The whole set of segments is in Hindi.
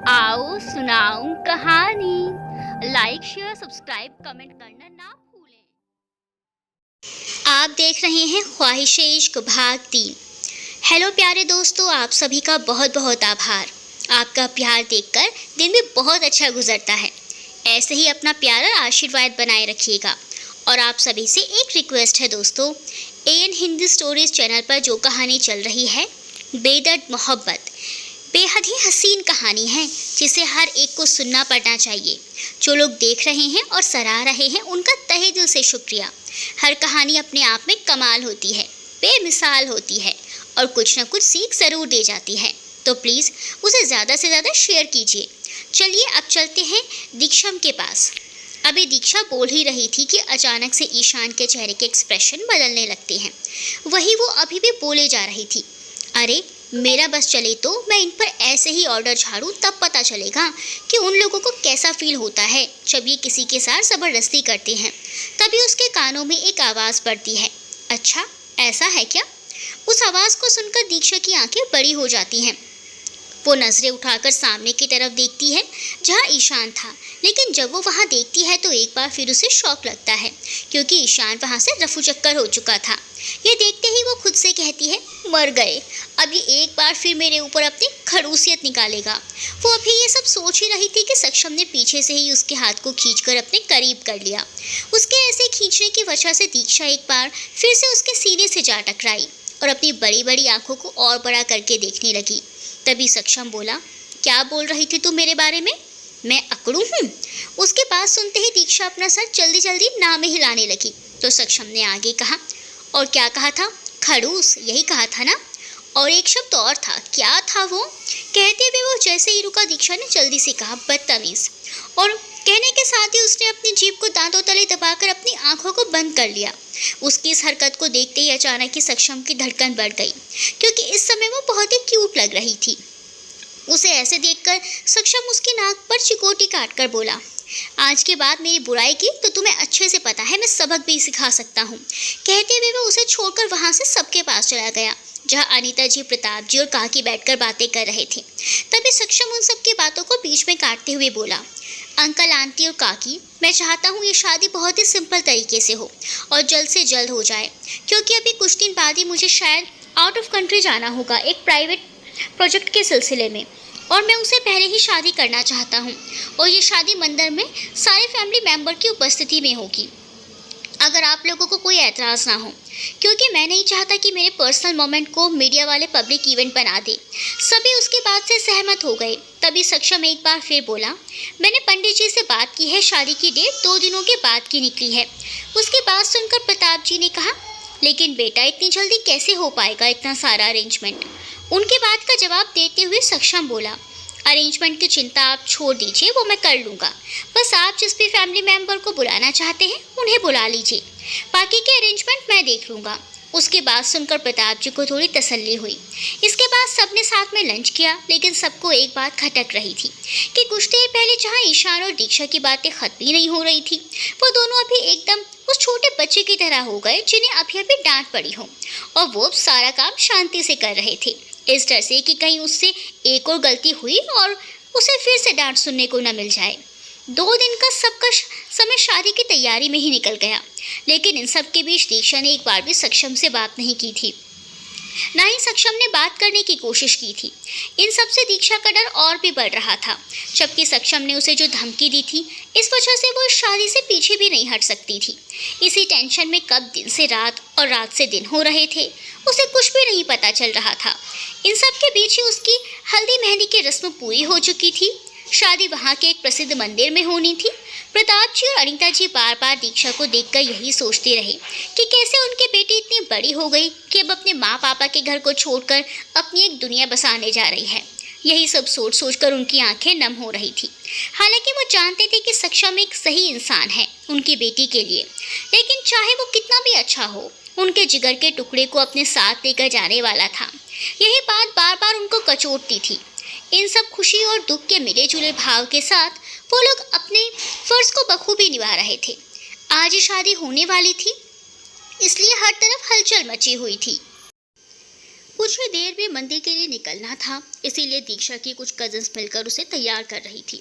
आओ सुनाऊं कहानी। लाइक शेयर सब्सक्राइब कमेंट करना ना भूलें। आप देख रहे हैं ख्वाहिशे इश्क भाग 3। हेलो प्यारे दोस्तों, आप सभी का बहुत बहुत आभार। आपका प्यार देखकर दिन भी बहुत अच्छा गुजरता है। ऐसे ही अपना प्यार और आशीर्वाद बनाए रखिएगा। और आप सभी से एक रिक्वेस्ट है दोस्तों, एएन हिंदी स्टोरीज चैनल पर जो कहानी चल रही है बेदर्द मोहब्बत, बेहद ही हसीन कहानी है जिसे हर एक को सुनना पड़ना चाहिए। जो लोग देख रहे हैं और सराह रहे हैं उनका तहे दिल से शुक्रिया। हर कहानी अपने आप में कमाल होती है, बेमिसाल होती है और कुछ न कुछ सीख ज़रूर दे जाती है। तो प्लीज़ उसे ज़्यादा से ज़्यादा शेयर कीजिए। चलिए अब चलते हैं दीक्षम के पास। अभी दीक्षा बोल ही रही थी कि अचानक से ईशान के चेहरे के एक्सप्रेशन बदलने लगते हैं। वही वो अभी भी बोले जा रही थी, अरे मेरा बस चले तो मैं इन पर ऐसे ही ऑर्डर झाड़ूं, तब पता चलेगा कि उन लोगों को कैसा फील होता है जब ये किसी के साथ ज़बरदस्ती करते हैं। तभी उसके कानों में एक आवाज़ पड़ती है, अच्छा ऐसा है क्या? उस आवाज़ को सुनकर दीक्षा की आंखें बड़ी हो जाती हैं। वो नज़रें उठाकर सामने की तरफ देखती है जहाँ ईशान था, लेकिन जब वो वहाँ देखती है तो एक बार फिर उसे शौक लगता है क्योंकि ईशान वहाँ से रफू चक्कर हो चुका था। ये देखते ही वो खुद से कहती है, मर गए, अब ये एक बार फिर मेरे ऊपर अपनी खड़ूसियत निकालेगा। वो अभी ये सब सोच ही रही थी कि सक्षम ने पीछे से ही उसके हाथ को खींचकर अपने करीब कर लिया। उसके ऐसे खींचने की वजह से दीक्षा एक बार फिर से उसके सीने से जा टकराई और अपनी बड़ी बड़ी आंखों को और बड़ा करके देखने लगी। तभी सक्षम बोला, क्या बोल रही थी तू मेरे बारे में? मैं अकड़ू हूँ? उसकी बात सुनते ही दीक्षा अपना सर जल्दी जल्दी ना में हिलाने लगी। तो सक्षम ने आगे कहा, और क्या कहा था? खड़ूस, यही कहा था ना? और एक शब्द और था, क्या था वो? कहते हुए वो जैसे ही रुका, दीक्षा ने जल्दी से कहा, बदतमीज। और कहने के साथ ही उसने अपनी जीभ को दांतों तले दबाकर अपनी आंखों को बंद कर लिया। उसकी इस हरकत को देखते ही अचानक ही सक्षम की धड़कन बढ़ गई क्योंकि इस समय वो बहुत ही क्यूट लग रही थी। उसे ऐसे देखकर सक्षम उसकी नाक पर चिकोटी काटकर बोला, आज के बाद मेरी बुराई की तो तुम्हें अच्छे से पता है, मैं सबक भी सिखा सकता हूँ। कहते हुए वो उसे छोड़कर वहाँ से सबके पास चला गया जहाँ अनीता जी, प्रताप जी और काकी बैठकर बातें कर रहे थे। तभी सक्षम उन सबकी बातों को बीच में काटते हुए बोला, अंकल, आंटी और काकी, मैं चाहता हूँ ये शादी बहुत ही सिंपल तरीके से हो और जल्द से जल्द हो जाए क्योंकि अभी कुछ दिन बाद ही मुझे शायद आउट ऑफ कंट्री जाना होगा एक प्राइवेट प्रोजेक्ट के सिलसिले में, और मैं उसे पहले ही शादी करना चाहता हूँ। और ये शादी मंदिर में सारे फैमिली मेम्बर की उपस्थिति में होगी, अगर आप लोगों को कोई ऐतराज़ ना हो, क्योंकि मैं नहीं चाहता कि मेरे पर्सनल मोमेंट को मीडिया वाले पब्लिक इवेंट बना दे। सभी उसकी बात से सहमत हो गए। तभी सक्षम एक बार फिर बोला, मैंने पंडित जी से बात की है, शादी की डेट 2 दिनों के बाद की निकली है। उसकी बात सुनकर प्रताप जी ने कहा, लेकिन बेटा इतनी जल्दी कैसे हो पाएगा इतना सारा अरेंजमेंट? उनकी बात का जवाब देते हुए सक्षम बोला, अरेंजमेंट की चिंता आप छोड़ दीजिए, वो मैं कर लूँगा। बस आप जिस भी फैमिली मेम्बर को बुलाना चाहते हैं उन्हें बुला लीजिए, बाकी के अरेंजमेंट मैं देख लूँगा। उसकी बात सुनकर प्रताप जी को थोड़ी तसल्ली हुई। इसके बाद सबने साथ में लंच किया, लेकिन सबको एक बात खटक रही थी कि कुछ देर पहले जहाँ ईशान और दीक्षा की बातें खत्म ही नहीं हो रही थी, वो दोनों अभी एकदम उस छोटे बच्चे की तरह हो गए जिन्हें अभी अभी डांट पड़ी हो, और वो सारा काम शांति से कर रहे थे, इस डर से कि कहीं उससे एक और गलती हुई और उसे फिर से डांट सुनने को न मिल जाए। 2 दिन का सबका समय शादी की तैयारी में ही निकल गया, लेकिन इन सब के बीच दीक्षा ने एक बार भी सक्षम से बात नहीं की थी, ना ही सक्षम ने बात करने की कोशिश की थी। इन सब से दीक्षा का डर और भी बढ़ रहा था, जबकि सक्षम ने उसे जो धमकी दी थी इस वजह से वो इस शादी से पीछे भी नहीं हट सकती थी। इसी टेंशन में कब दिन से रात और रात से दिन हो रहे थे उसे कुछ भी नहीं पता चल रहा था। इन सब के बीच ही उसकी हल्दी मेहंदी की रस्म पूरी हो चुकी थी। शादी वहाँ के एक प्रसिद्ध मंदिर में होनी थी। प्रताप जी और अनीता जी बार बार दीक्षा को देखकर यही सोचते रहे कि कैसे उनकी बेटी इतनी बड़ी हो गई कि अब अपने माँ पापा के घर को छोड़कर अपनी एक दुनिया बसाने जा रही है। यही सब सोच सोचकर उनकी आंखें नम हो रही थी। हालांकि वो जानते थे कि सक्षम एक सही इंसान है उनकी बेटी के लिए, लेकिन चाहे वो कितना भी अच्छा हो, उनके जिगर के टुकड़े को अपने साथ लेकर जाने वाला था। यही बात बार बार उनको कचोटती थी। इन सब खुशी और दुख के मिले जुले भाव के साथ वो लोग अपने फर्ज को बखूबी निभा रहे थे। आज ही शादी होने वाली थी, इसलिए हर तरफ हलचल मची हुई थी। कुछ ही देर में मंदिर के लिए निकलना था, इसीलिए दीक्षा की कुछ कजिन्स मिलकर उसे तैयार कर रही थी।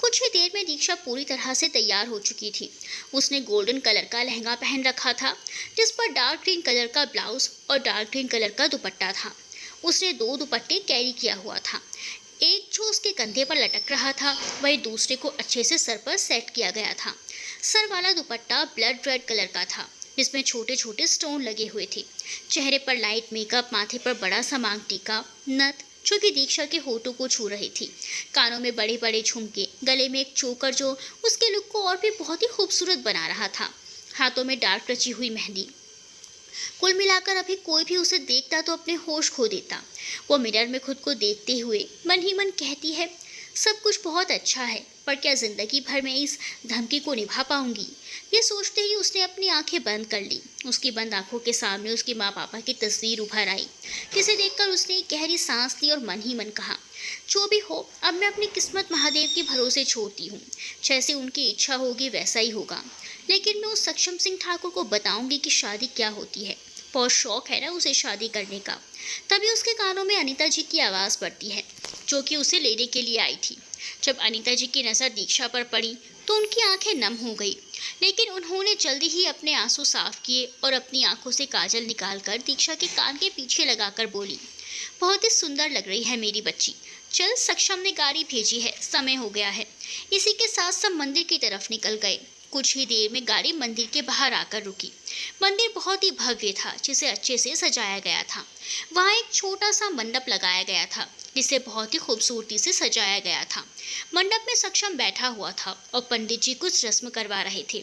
कुछ ही देर में दीक्षा पूरी तरह से तैयार हो चुकी थी। उसने गोल्डन कलर का लहंगा पहन रखा था, जिस पर डार्क ग्रीन कलर का ब्लाउज और डार्क ग्रीन कलर का दुपट्टा था। उसने 2 दुपट्टे कैरी किया हुआ था, एक जो उसके कंधे पर लटक रहा था, वही दूसरे को अच्छे से सर पर सेट किया गया था। सर वाला दुपट्टा ब्लड रेड कलर का था, जिसमें छोटे छोटे स्टोन लगे हुए थे। चेहरे पर लाइट मेकअप, माथे पर बड़ा सा मांग टीका, नथ जो कि दीक्षा के होठों को छू रही थी, कानों में बड़े बड़े झुमके, गले में एक चोकर जो उसके लुक को और भी बहुत ही खूबसूरत बना रहा था, हाथों में डार्क रची हुई मेहंदी। कुल मिलाकर अभी कोई भी उसे देखता तो अपने होश खो देता। वो मिरर में खुद को देखते हुए मन ही मन कहती है, सब कुछ बहुत अच्छा है, पर क्या जिंदगी भर में इस धमकी को निभा पाऊंगी? ये सोचते ही उसने अपनी आंखें बंद कर ली। उसकी बंद आंखों के सामने उसके माँ पापा की तस्वीर उभर आई, जिसे देखकर उसने एक गहरी सांस ली और मन ही मन कहा, जो भी हो, अब मैं अपनी किस्मत महादेव के भरोसे छोड़ती हूँ। जैसे उनकी इच्छा होगी वैसा ही होगा, लेकिन मैं उस सक्षम सिंह ठाकुर को बताऊंगी कि शादी क्या होती है। बहुत शौक है ना उसे शादी करने का। तभी उसके कानों में अनीता जी की आवाज़ पड़ती है, जो कि उसे लेने के लिए आई थी। जब अनीता जी की नज़र दीक्षा पर पड़ी तो उनकी आंखें नम हो गई, लेकिन उन्होंने जल्दी ही अपने आंसू साफ किए और अपनी आंखों से काजल निकालकर दीक्षा के कान के पीछे लगाकर बोली, बहुत ही सुंदर लग रही है मेरी बच्ची। चल, सक्षम ने गाड़ी भेजी है, समय हो गया है। इसी के साथ सब मंदिर की तरफ निकल गए। कुछ ही देर में गाड़ी मंदिर के बाहर आकर रुकी। मंदिर बहुत ही भव्य था, जिसे अच्छे से सजाया गया था। वहाँ एक छोटा सा मंडप लगाया गया था, जिसे बहुत ही खूबसूरती से सजाया गया था। मंडप में सक्षम बैठा हुआ था और पंडित जी कुछ रस्म करवा रहे थे।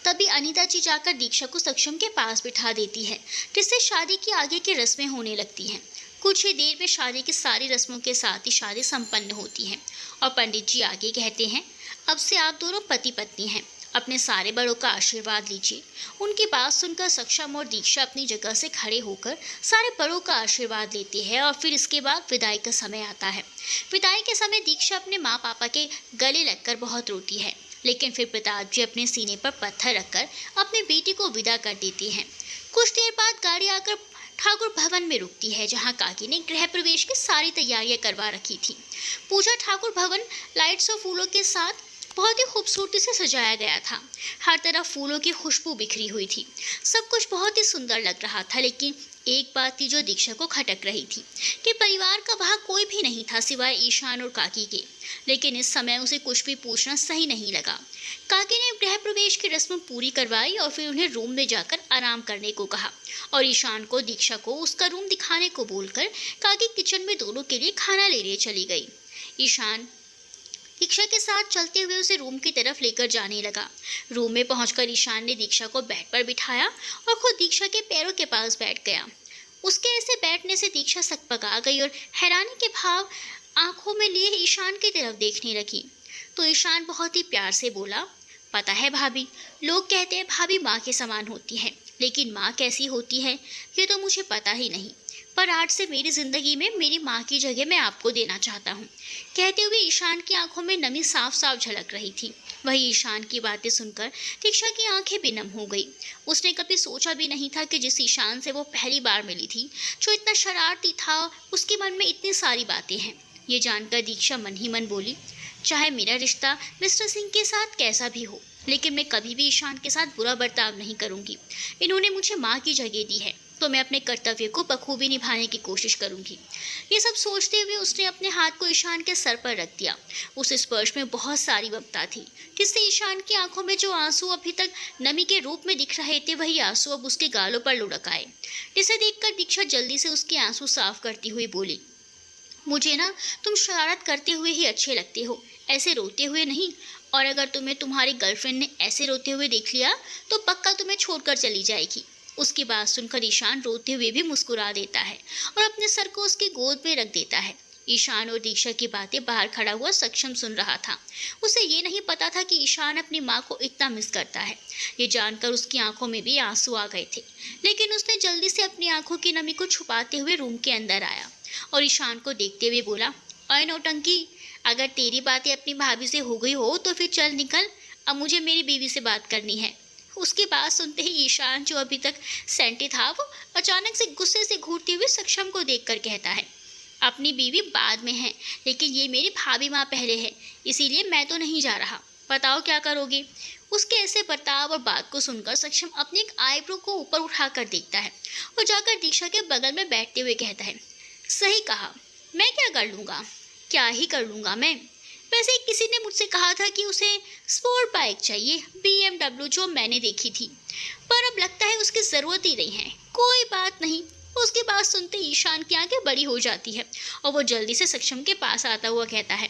तभी अनीता जी जाकर दीक्षा को सक्षम के पास बिठा देती है, जिससे शादी की आगे की रस्में होने लगती हैं। कुछ ही देर में शादी की सारी रस्मों के साथ ही शादी संपन्न होती है और पंडित जी आगे कहते हैं, अब से आप दोनों पति पत्नी हैं, अपने सारे बड़ों का आशीर्वाद लीजिए। उनकी बात सुनकर सक्षम और दीक्षा अपनी जगह से खड़े होकर सारे बड़ों का आशीर्वाद लेते हैं और फिर इसके बाद विदाई का समय आता है। विदाई के समय दीक्षा अपने माँ पापा के गले लगकर बहुत रोती है, लेकिन फिर प्रताप जी अपने सीने पर पत्थर रखकर अपनी बेटी को विदा कर देती हैं। कुछ देर बाद गाड़ी आकर ठाकुर भवन में रुकती है, जहां काकी ने गृह प्रवेश की सारी तैयारियां करवा रखी थी। पूजा ठाकुर भवन लाइट्स और फूलों के साथ बहुत ही खूबसूरती से सजाया गया था। हर तरफ फूलों की खुशबू बिखरी हुई थी। सब कुछ बहुत ही सुंदर लग रहा था, लेकिन एक बात थी जो दीक्षा को खटक रही थी कि परिवार का वहाँ कोई भी नहीं था सिवाय ईशान और काकी के। लेकिन इस समय उसे कुछ भी पूछना सही नहीं लगा। काकी ने गृह प्रवेश की रस्म पूरी करवाई और फिर उन्हें रूम में जाकर आराम करने को कहा और ईशान को दीक्षा को उसका रूम दिखाने को बोलकर काकी किचन में दोनों के लिए खाना लेने चली गई। ईशान दीक्षा के साथ चलते हुए उसे रूम की तरफ लेकर जाने लगा। रूम में पहुंचकर ईशान ने दीक्षा को बेड पर बिठाया और खुद दीक्षा के पैरों के पास बैठ गया। उसके ऐसे बैठने से दीक्षा सकपका गई और हैरानी के भाव आंखों में लिए ईशान की तरफ देखने लगी। तो ईशान बहुत ही प्यार से बोला, पता है भाभी, लोग कहते हैं भाभी माँ के समान होती है, लेकिन माँ कैसी होती है ये तो मुझे पता ही नहीं, पर आज से मेरी ज़िंदगी में मेरी माँ की जगह मैं आपको देना चाहता हूँ। कहते हुए ईशान की आंखों में नमी साफ साफ झलक रही थी। वही ईशान की बातें सुनकर दीक्षा की आंखें भी नम हो गई। उसने कभी सोचा भी नहीं था कि जिस ईशान से वो पहली बार मिली थी, जो इतना शरारती था, उसके मन में इतनी सारी बातें हैं। ये जानकर दीक्षा मन ही मन बोली, चाहे मेरा रिश्ता मिस्टर सिंह के साथ कैसा भी हो, लेकिन मैं कभी भी ईशान के साथ बुरा बर्ताव नहीं करूंगी। इन्होंने मुझे माँ की जगह दी है, तो मैं अपने कर्तव्य को बखूबी निभाने की कोशिश करूंगी। ये सब सोचते हुए उसने अपने हाथ को ईशान के सर पर रख दिया। उस स्पर्श में बहुत सारी ममता थी, जिससे ईशान की आंखों में जो आंसू अभी तक नमी के रूप में दिख रहे थे, वही आंसू अब उसके गालों पर लुढ़क आए। जिसे देखकर दीक्षा जल्दी से उसके आंसू साफ करती हुई बोली, मुझे ना तुम शरारत करते हुए ही अच्छे लगते हो, ऐसे रोते हुए नहीं। और अगर तुम्हें तुम्हारी गर्लफ्रेंड ने ऐसे रोते हुए देख लिया तो पक्का तुम्हें छोड़कर चली जाएगी। उसकी बात सुनकर ईशान रोते हुए भी मुस्कुरा देता है और अपने सर को उसकी गोद में रख देता है। ईशान और दीक्षा की बातें बाहर खड़ा हुआ सक्षम सुन रहा था। उसे ये नहीं पता था कि ईशान अपनी माँ को इतना मिस करता है। ये जानकर उसकी आंखों में भी आंसू आ गए थे, लेकिन उसने जल्दी से अपनी आंखों की नमी को छुपाते हुए रूम के अंदर आया और ईशान को देखते हुए बोला, ओए नौटंकी, अगर तेरी बातें अपनी भाभी से हो गई हो तो फिर चल निकल, अब मुझे मेरी बीवी से बात करनी है। उसकी बात सुनते ही ईशान, जो अभी तक सेंटी था, वो अचानक से गुस्से से घूरते हुए सक्षम को देखकर कहता है, अपनी बीवी बाद में है, लेकिन ये मेरी भाभी माँ पहले है, इसीलिए मैं तो नहीं जा रहा। बताओ क्या करोगे? उसके ऐसे बर्ताव और बात को सुनकर सक्षम अपनी एक आईब्रो को ऊपर उठाकर देखता है और जाकर दीक्षा के बगल में बैठते हुए कहता है, सही कहा, मैं क्या कर लूँगा? क्या ही कर लूँगा मैं? वैसे किसी ने मुझसे कहा था कि उसे स्पोर्ट बाइक चाहिए, BMW, जो मैंने देखी थी, पर अब लगता है उसकी ज़रूरत ही नहीं है। कोई बात नहीं। उसकी बात सुनते ईशान की आंखें बड़ी हो जाती है और वो जल्दी से सक्षम के पास आता हुआ कहता है,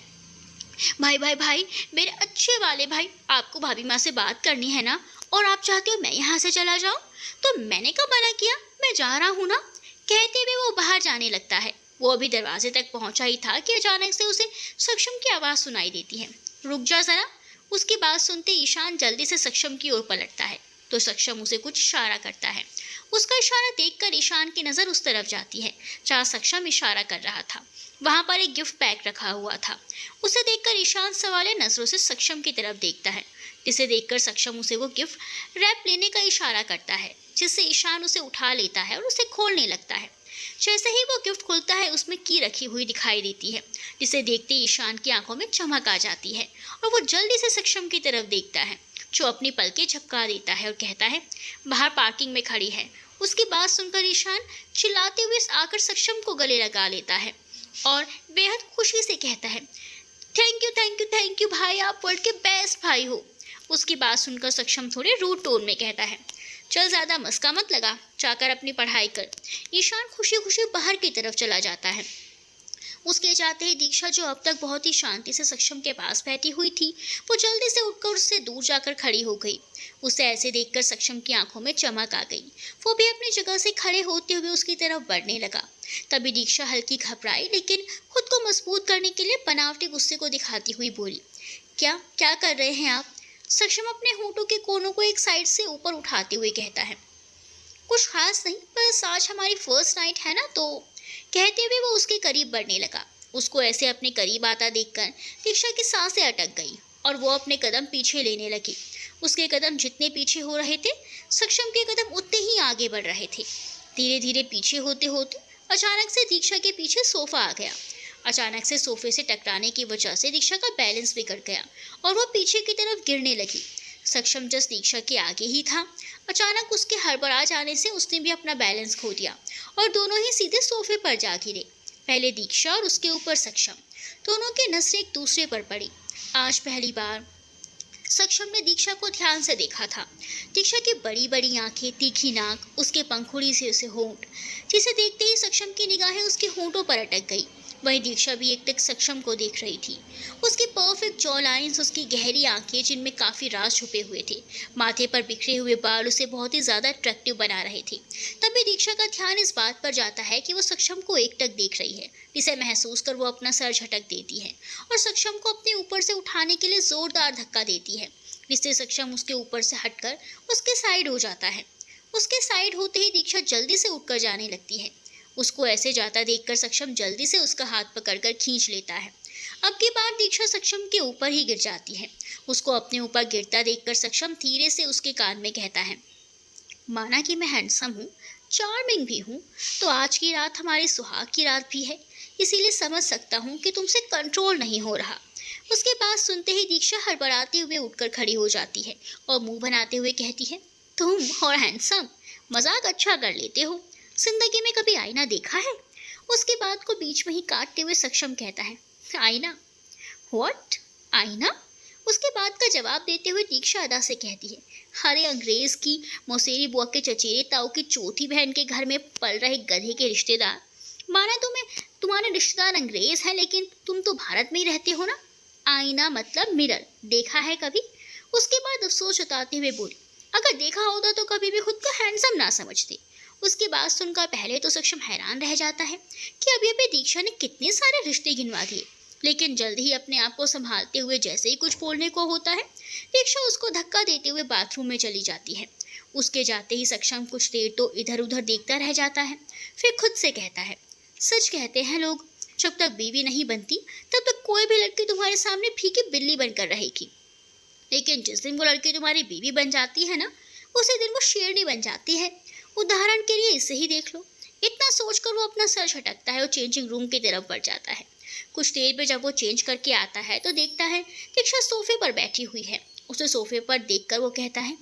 भाई भाई भाई, मेरे अच्छे वाले भाई, आपको भाभी माँ से बात करनी है ना, और आप चाहते हो मैं यहाँ से चला जाऊँ? तो मैंने कब मना किया? मैं जा रहा हूँ ना। कहते हुए वो बाहर जाने लगता है। वो अभी दरवाजे तक पहुँचा ही था कि अचानक से उसे सक्षम की आवाज़ सुनाई देती है, रुक जा ज़रा। उसकी बात सुनते ईशान जल्दी से सक्षम की ओर पलटता है तो सक्षम उसे कुछ इशारा करता है। उसका इशारा देखकर ईशान की नज़र उस तरफ जाती है जहाँ सक्षम इशारा कर रहा था। वहाँ पर एक गिफ्ट पैक रखा हुआ था। उसे देखकर ईशान सवाले नज़रों से सक्षम की तरफ देखता है, जिसे देखकर सक्षम उसे वो गिफ्ट रैप लेने का इशारा करता है, जिससे ईशान उसे उठा लेता है और उसे खोलने लगता है। जैसे ही वो गिफ्ट खुलता है, उसमें की रखी हुई दिखाई देती है, जिसे देखते ईशान की आंखों में चमक आ जाती है और वो जल्दी से सक्षम की तरफ देखता है, जो अपनी पलकें झपका देता है और कहता है, बाहर पार्किंग में खड़ी है। उसकी बात सुनकर ईशान चिल्लाते हुए आकर सक्षम को गले लगा लेता है और बेहद खुशी से कहता है, thank you thank you thank you भाई, आप वर्ल्ड के बेस्ट भाई हो। उसकी बात सुनकर सक्षम थोड़े रूड टोन में कहता है, चल ज़्यादा मस्का मत लगा, जाकर अपनी पढ़ाई कर। ईशान खुशी खुशी बाहर की तरफ चला जाता है। उसके जाते ही दीक्षा, जो अब तक बहुत ही शांति से सक्षम के पास बैठी हुई थी, वो जल्दी से उठकर उससे दूर जाकर खड़ी हो गई। उसे ऐसे देखकर सक्षम की आंखों में चमक आ गई। वो भी अपनी जगह से खड़े होते हुए उसकी तरफ बढ़ने लगा। तभी दीक्षा हल्की घबराई, लेकिन खुद को मजबूत करने के लिए बनावटी गुस्से को दिखाती हुई बोली, क्या क्या कर रहे हैं आप? सक्षम अपने होठों के कोनों को एक साइड से ऊपर उठाते हुए कहता है, कुछ खास नहीं, बस आज हमारी फर्स्ट नाइट है ना, तो। कहते हुए वो उसके करीब बढ़ने लगा। उसको ऐसे अपने करीब आता देखकर दीक्षा की सांसें अटक गई और वो अपने कदम पीछे लेने लगी। उसके कदम जितने पीछे हो रहे थे, सक्षम के कदम उतने ही आगे बढ़ रहे थे। धीरे धीरे पीछे होते होते अचानक से दीक्षा के पीछे सोफा आ गया। अचानक से सोफे से टकराने की वजह से दीक्षा का बैलेंस बिगड़ गया और वो पीछे की तरफ गिरने लगी। सक्षम जस्ट दीक्षा के आगे ही था। अचानक उसके हड़बड़ा जाने से उसने भी अपना बैलेंस खो दिया और दोनों ही सीधे सोफे पर जा गिरे। पहले दीक्षा और उसके ऊपर सक्षम, दोनों की नजरें एक दूसरे पर पड़ी। आज पहली बार सक्षम ने दीक्षा को ध्यान से देखा था। दीक्षा की बड़ी बड़ी आंखें, तीखी नाक, उसके पंखुड़ी से उसे होंठ, जिसे देखते ही सक्षम की निगाहें उसके होंठों पर अटक गई। वहीं दीक्षा भी एक टक सक्षम को देख रही थी। उसकी परफेक्ट जॉ लाइन्स, उसकी गहरी आंखें जिनमें काफ़ी राज छुपे हुए थे, माथे पर बिखरे हुए बाल उसे बहुत ही ज़्यादा अट्रैक्टिव बना रहे थे। तभी दीक्षा का ध्यान इस बात पर जाता है कि वो सक्षम को एकटक देख रही है, जिसे महसूस कर वो अपना सर झटक देती है और सक्षम को अपने ऊपर से उठाने के लिए ज़ोरदार धक्का देती है, जिससे सक्षम उसके ऊपर से हटकर उसके साइड हो जाता है। उसके साइड होते ही दीक्षा जल्दी से उठकर जाने लगती है। उसको ऐसे जाता देखकर सक्षम जल्दी से उसका हाथ पकड़कर खींच लेता है। अब की बार दीक्षा सक्षम के ऊपर ही गिर जाती है। उसको अपने ऊपर गिरता देखकर सक्षम धीरे से उसके कान में कहता है, माना कि मैं हैंडसम हूँ, चार्मिंग भी हूँ, तो आज की रात हमारी सुहाग की रात भी है, इसीलिए समझ सकता हूँ कि तुमसे कंट्रोल नहीं हो रहा। उसके बात सुनते ही दीक्षा हड़बड़ाते हुए उठकर खड़ी हो जाती है और मुंह बनाते हुए कहती है, तुम और हैंडसम, मजाक अच्छा कर लेते हो, जिंदगी में कभी आईना देखा है? उसकी बात को बीच में ही काटते हुए सक्षम कहता है, आईना? व्हाट? आईना? उसके बात का जवाब देते हुए दीक्षा अदा से कहती है, अरे अंग्रेज की मौसेरी बुआ के चचेरे ताऊ की चौथी बहन के घर में पल रहे गधे के रिश्तेदार। माना तुम्हारे रिश्तेदार अंग्रेज हैं, लेकिन तुम तो भारत में ही रहते हो ना। आईना मतलब मिरर, देखा है कभी? उसके बाद अफसोस जताते हुए बोली, अगर देखा होता तो कभी भी खुद को हैंडसम ना समझते। उसकी बात सुनकर पहले तो सक्षम हैरान रह जाता है कि अभी अभी दीक्षा ने कितने सारे रिश्ते गिनवा दिए, लेकिन जल्द ही अपने आप को संभालते हुए जैसे ही कुछ बोलने को होता है, दीक्षा उसको धक्का देते हुए बाथरूम में चली जाती है। उसके जाते ही सक्षम कुछ देर तो इधर उधर देखता रह जाता है, फिर खुद से कहता है, सच कहते हैं लोग, जब तक बीवी नहीं बनती तब तक कोई भी लड़की तुम्हारे सामने फीकी बिल्ली बनकर रहेगी, लेकिन जिस दिन वो लड़की तुम्हारी बीवी बन जाती है ना, उसी दिन वो शेरनी बन जाती है। उदाहरण के लिए इसे ही देख लो। इतना सोचकर वो अपना सर झटकता है और चेंजिंग रूम की तरफ बढ़ जाता है। कुछ देर में जब वो चेंज करके आता है तो देखता है दीक्षा सोफे पर बैठी हुई है। उसे सोफे पर देखकर वो कहता है,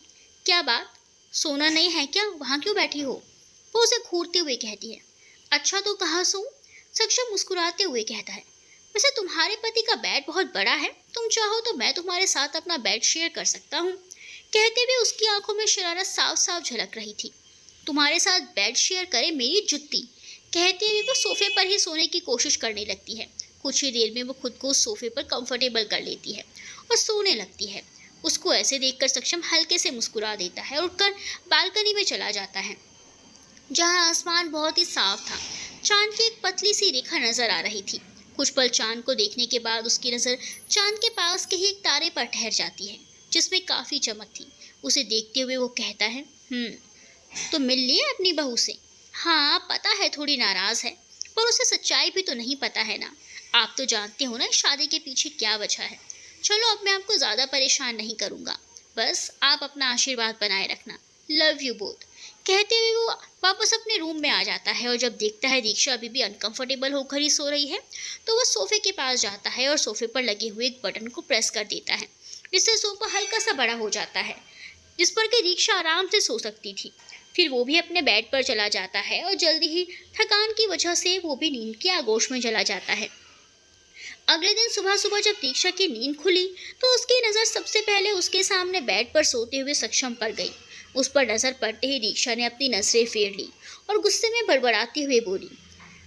क्या बात, सोना नहीं है क्या? वहाँ क्यों बैठी हो? वो उसे घूरते हुए कहती है, अच्छा तो कहाँ सोऊं? सक्षम मुस्कुराते हुए कहता है, वैसे तुम्हारे पति का बेड बहुत बड़ा है, तुम चाहो तो मैं तुम्हारे साथ अपना बेड शेयर कर सकता हूँ। कहते हुए उसकी आंखों में शरारत साफ साफ झलक रही थी। तुम्हारे साथ बेड शेयर करे मेरी जुत्ती। कहते हुए वो सोफे पर ही सोने की कोशिश करने लगती है। कुछ ही देर में वो खुद को उस सोफे पर कंफर्टेबल कर लेती है और सोने लगती है। उसको ऐसे देखकर सक्षम हल्के से मुस्कुरा देता है और उठकर बालकनी में चला जाता है, जहाँ आसमान बहुत ही साफ था। चांद की एक पतली सी रेखा नजर आ रही थी। कुछ पल चांद को देखने के बाद उसकी नज़र चांद के पास के ही एक तारे पर ठहर जाती है, जिसमें काफ़ी चमक थी। उसे देखते हुए वो कहता है, तो मिल लिए अपनी बहू से? हाँ, पता है थोड़ी नाराज़ है, पर उसे सच्चाई भी तो नहीं पता है ना। आप तो जानते हो ना शादी के पीछे क्या वजह है। चलो अब मैं आपको ज़्यादा परेशान नहीं करूँगा, बस आप अपना आशीर्वाद बनाए रखना। Love you both. कहते हुए वो वापस अपने रूम में आ जाता है और जब देखता है दीक्षा अभी भी अनकंफर्टेबल होकर ही सो रही है, तो वो सोफे के पास जाता है और सोफे पर लगे हुए एक बटन को प्रेस कर देता है, जिससे सोफा हल्का सा बड़ा हो जाता है, जिस पर कि दीक्षा आराम से सो सकती थी। फिर वो भी अपने बेड पर चला जाता है और जल्दी ही थकान की वजह से वो भी नींद के आगोश में चला जाता है। अगले दिन सुबह सुबह जब दीक्षा की नींद खुली तो उसकी नज़र सबसे पहले उसके सामने बेड पर सोते हुए सक्षम पर गई। उस पर नज़र पड़ते ही दीक्षा ने अपनी नजरें फेर ली और गुस्से में बड़बड़ाते हुए बोली,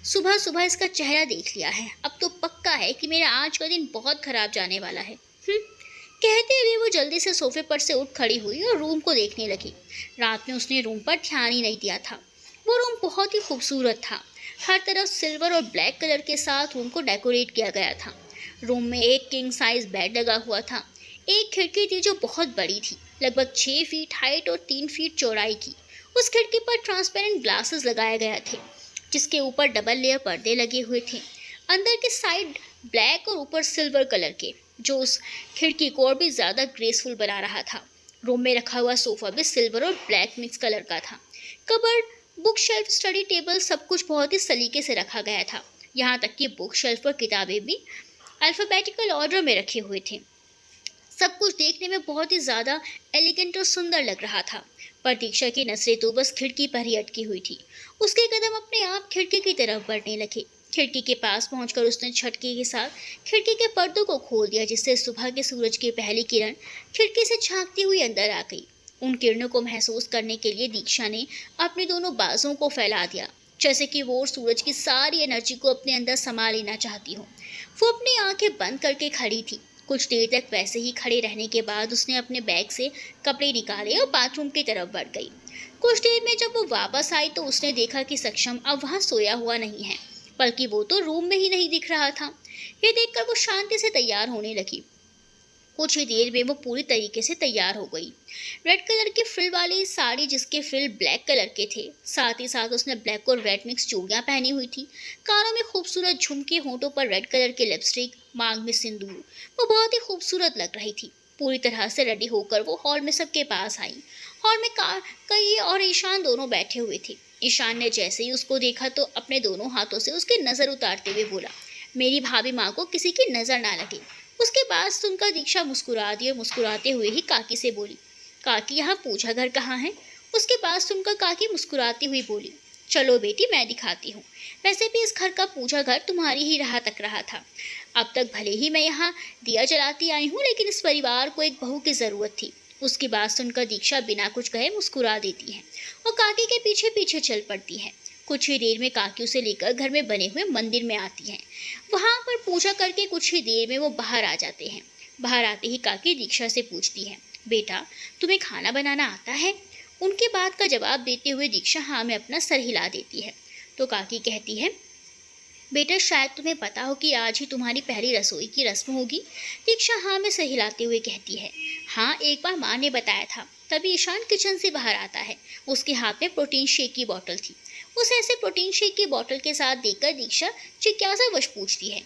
सुबह सुबह इसका चेहरा देख लिया है, अब तो पक्का है कि मेरा आज का दिन बहुत खराब जाने वाला है। कहते हुए वो जल्दी से सोफे पर से उठ खड़ी हुई और रूम को देखने लगी। रात में उसने रूम पर ध्यान ही नहीं दिया था। वो रूम बहुत ही खूबसूरत था। हर तरफ सिल्वर और ब्लैक कलर के साथ रूम को डेकोरेट किया गया था। रूम में एक किंग साइज बेड लगा हुआ था। एक खिड़की थी जो बहुत बड़ी थी, लगभग 6 फीट हाइट और 3 फीट चौड़ाई की। उस खिड़की पर ट्रांसपेरेंट ग्लासेस लगाए गए थे, जिसके ऊपर डबल लेयर पर्दे लगे हुए थे। अंदर के साइड ब्लैक और ऊपर सिल्वर कलर के, जो उस खिड़की को और भी ज़्यादा ग्रेसफुल बना रहा था। रूम में रखा हुआ सोफा भी सिल्वर और ब्लैक मिक्स कलर का था। Cupboard, book shelf, study table, सब कुछ बहुत ही सलीके से रखा गया था। यहाँ तक कि बुक शेल्फ पर किताबें भी अल्फ़ाबेटिकल ऑर्डर में रखे हुए थे। सब कुछ देखने में बहुत ही ज़्यादा एलिगेंट और सुंदर लग रहा था। पर दीक्षा की नज़रें तो बस खिड़की पर ही अटकी हुई थी। उसके कदम अपने आप खिड़की की तरफ बढ़ने लगे। खिड़की के पास पहुंचकर उसने झटके के साथ खिड़की के पर्दों को खोल दिया, जिससे सुबह के सूरज की पहली किरण खिड़की से झांकती हुई अंदर आ गई। उन किरणों को महसूस करने के लिए दीक्षा ने अपने दोनों बाजुओं को फैला दिया, जैसे कि वो सूरज की सारी एनर्जी को अपने अंदर समा लेना चाहती हो। वो अपनी आंखें बंद करके खड़ी थी। कुछ देर तक वैसे ही खड़े रहने के बाद उसने अपने बैग से कपड़े निकाले और बाथरूम की तरफ बढ़ गई। कुछ देर में जब वो वापस आई तो उसने देखा कि सक्षम अब वहाँ सोया हुआ नहीं है, बल्कि वो तो रूम में ही नहीं दिख रहा था। ये देखकर वो शांति से तैयार होने लगी। कुछ ही देर में वो पूरी तरीके से तैयार हो गई। रेड कलर की फ्रिल वाली साड़ी, जिसके फ्रिल ब्लैक कलर के थे, साथ ही साथ उसने ब्लैक और रेड मिक्स चूड़ियाँ पहनी हुई थी। कानों में खूबसूरत झुमके, होंठों पर रेड कलर के लिपस्टिक, मांग में सिंदूर। वो बहुत ही खूबसूरत लग रही थी। पूरी तरह से रेडी होकर वो हॉल में सबके पास आई। हॉल में कई और ईशान दोनों बैठे हुए थे। ईशान ने जैसे ही उसको देखा तो अपने दोनों हाथों से उसकी नज़र उतारते हुए बोला, मेरी भाभी माँ को किसी की नज़र ना लगे। उसके बाद सुनकर दीक्षा मुस्कुरा दी और मुस्कुराते हुए ही काकी से बोली, काकी यहाँ पूजा घर कहाँ है? उसके बाद सुनकर काकी मुस्कुराती हुई बोली, चलो बेटी मैं दिखाती हूँ। वैसे भी इस घर का पूजा घर तुम्हारी ही राह तक रहा था। अब तक भले ही मैं यहाँ दिया जलाती आई हूँ, लेकिन इस परिवार को एक बहू की ज़रूरत थी। उसकी बात सुनकर दीक्षा बिना कुछ कहे मुस्कुरा देती है और काकी के पीछे पीछे चल पड़ती है। कुछ ही देर में काकी उसे लेकर घर में बने हुए मंदिर में आती हैं। वहाँ पर पूजा करके कुछ ही देर में वो बाहर आ जाते हैं। बाहर आते ही काकी दीक्षा से पूछती है, बेटा तुम्हें खाना बनाना आता है? उनके बात का जवाब देते हुए दीक्षा हाँ में अपना सर हिला देती है। तो काकी कहती है, बेटा शायद तुम्हें पता हो कि आज ही तुम्हारी पहली रसोई की रस्म होगी। दीक्षा हाँ में सर हिलाते हुए कहती है, हाँ एक बार माँ ने बताया था। तभी ईशान किचन से बाहर आता है। उसके हाथ में प्रोटीन शेक की बोतल थी। उसे ऐसे प्रोटीन शेक की बोतल के साथ देखकर दीक्षा जिज्ञासावश पूछती है,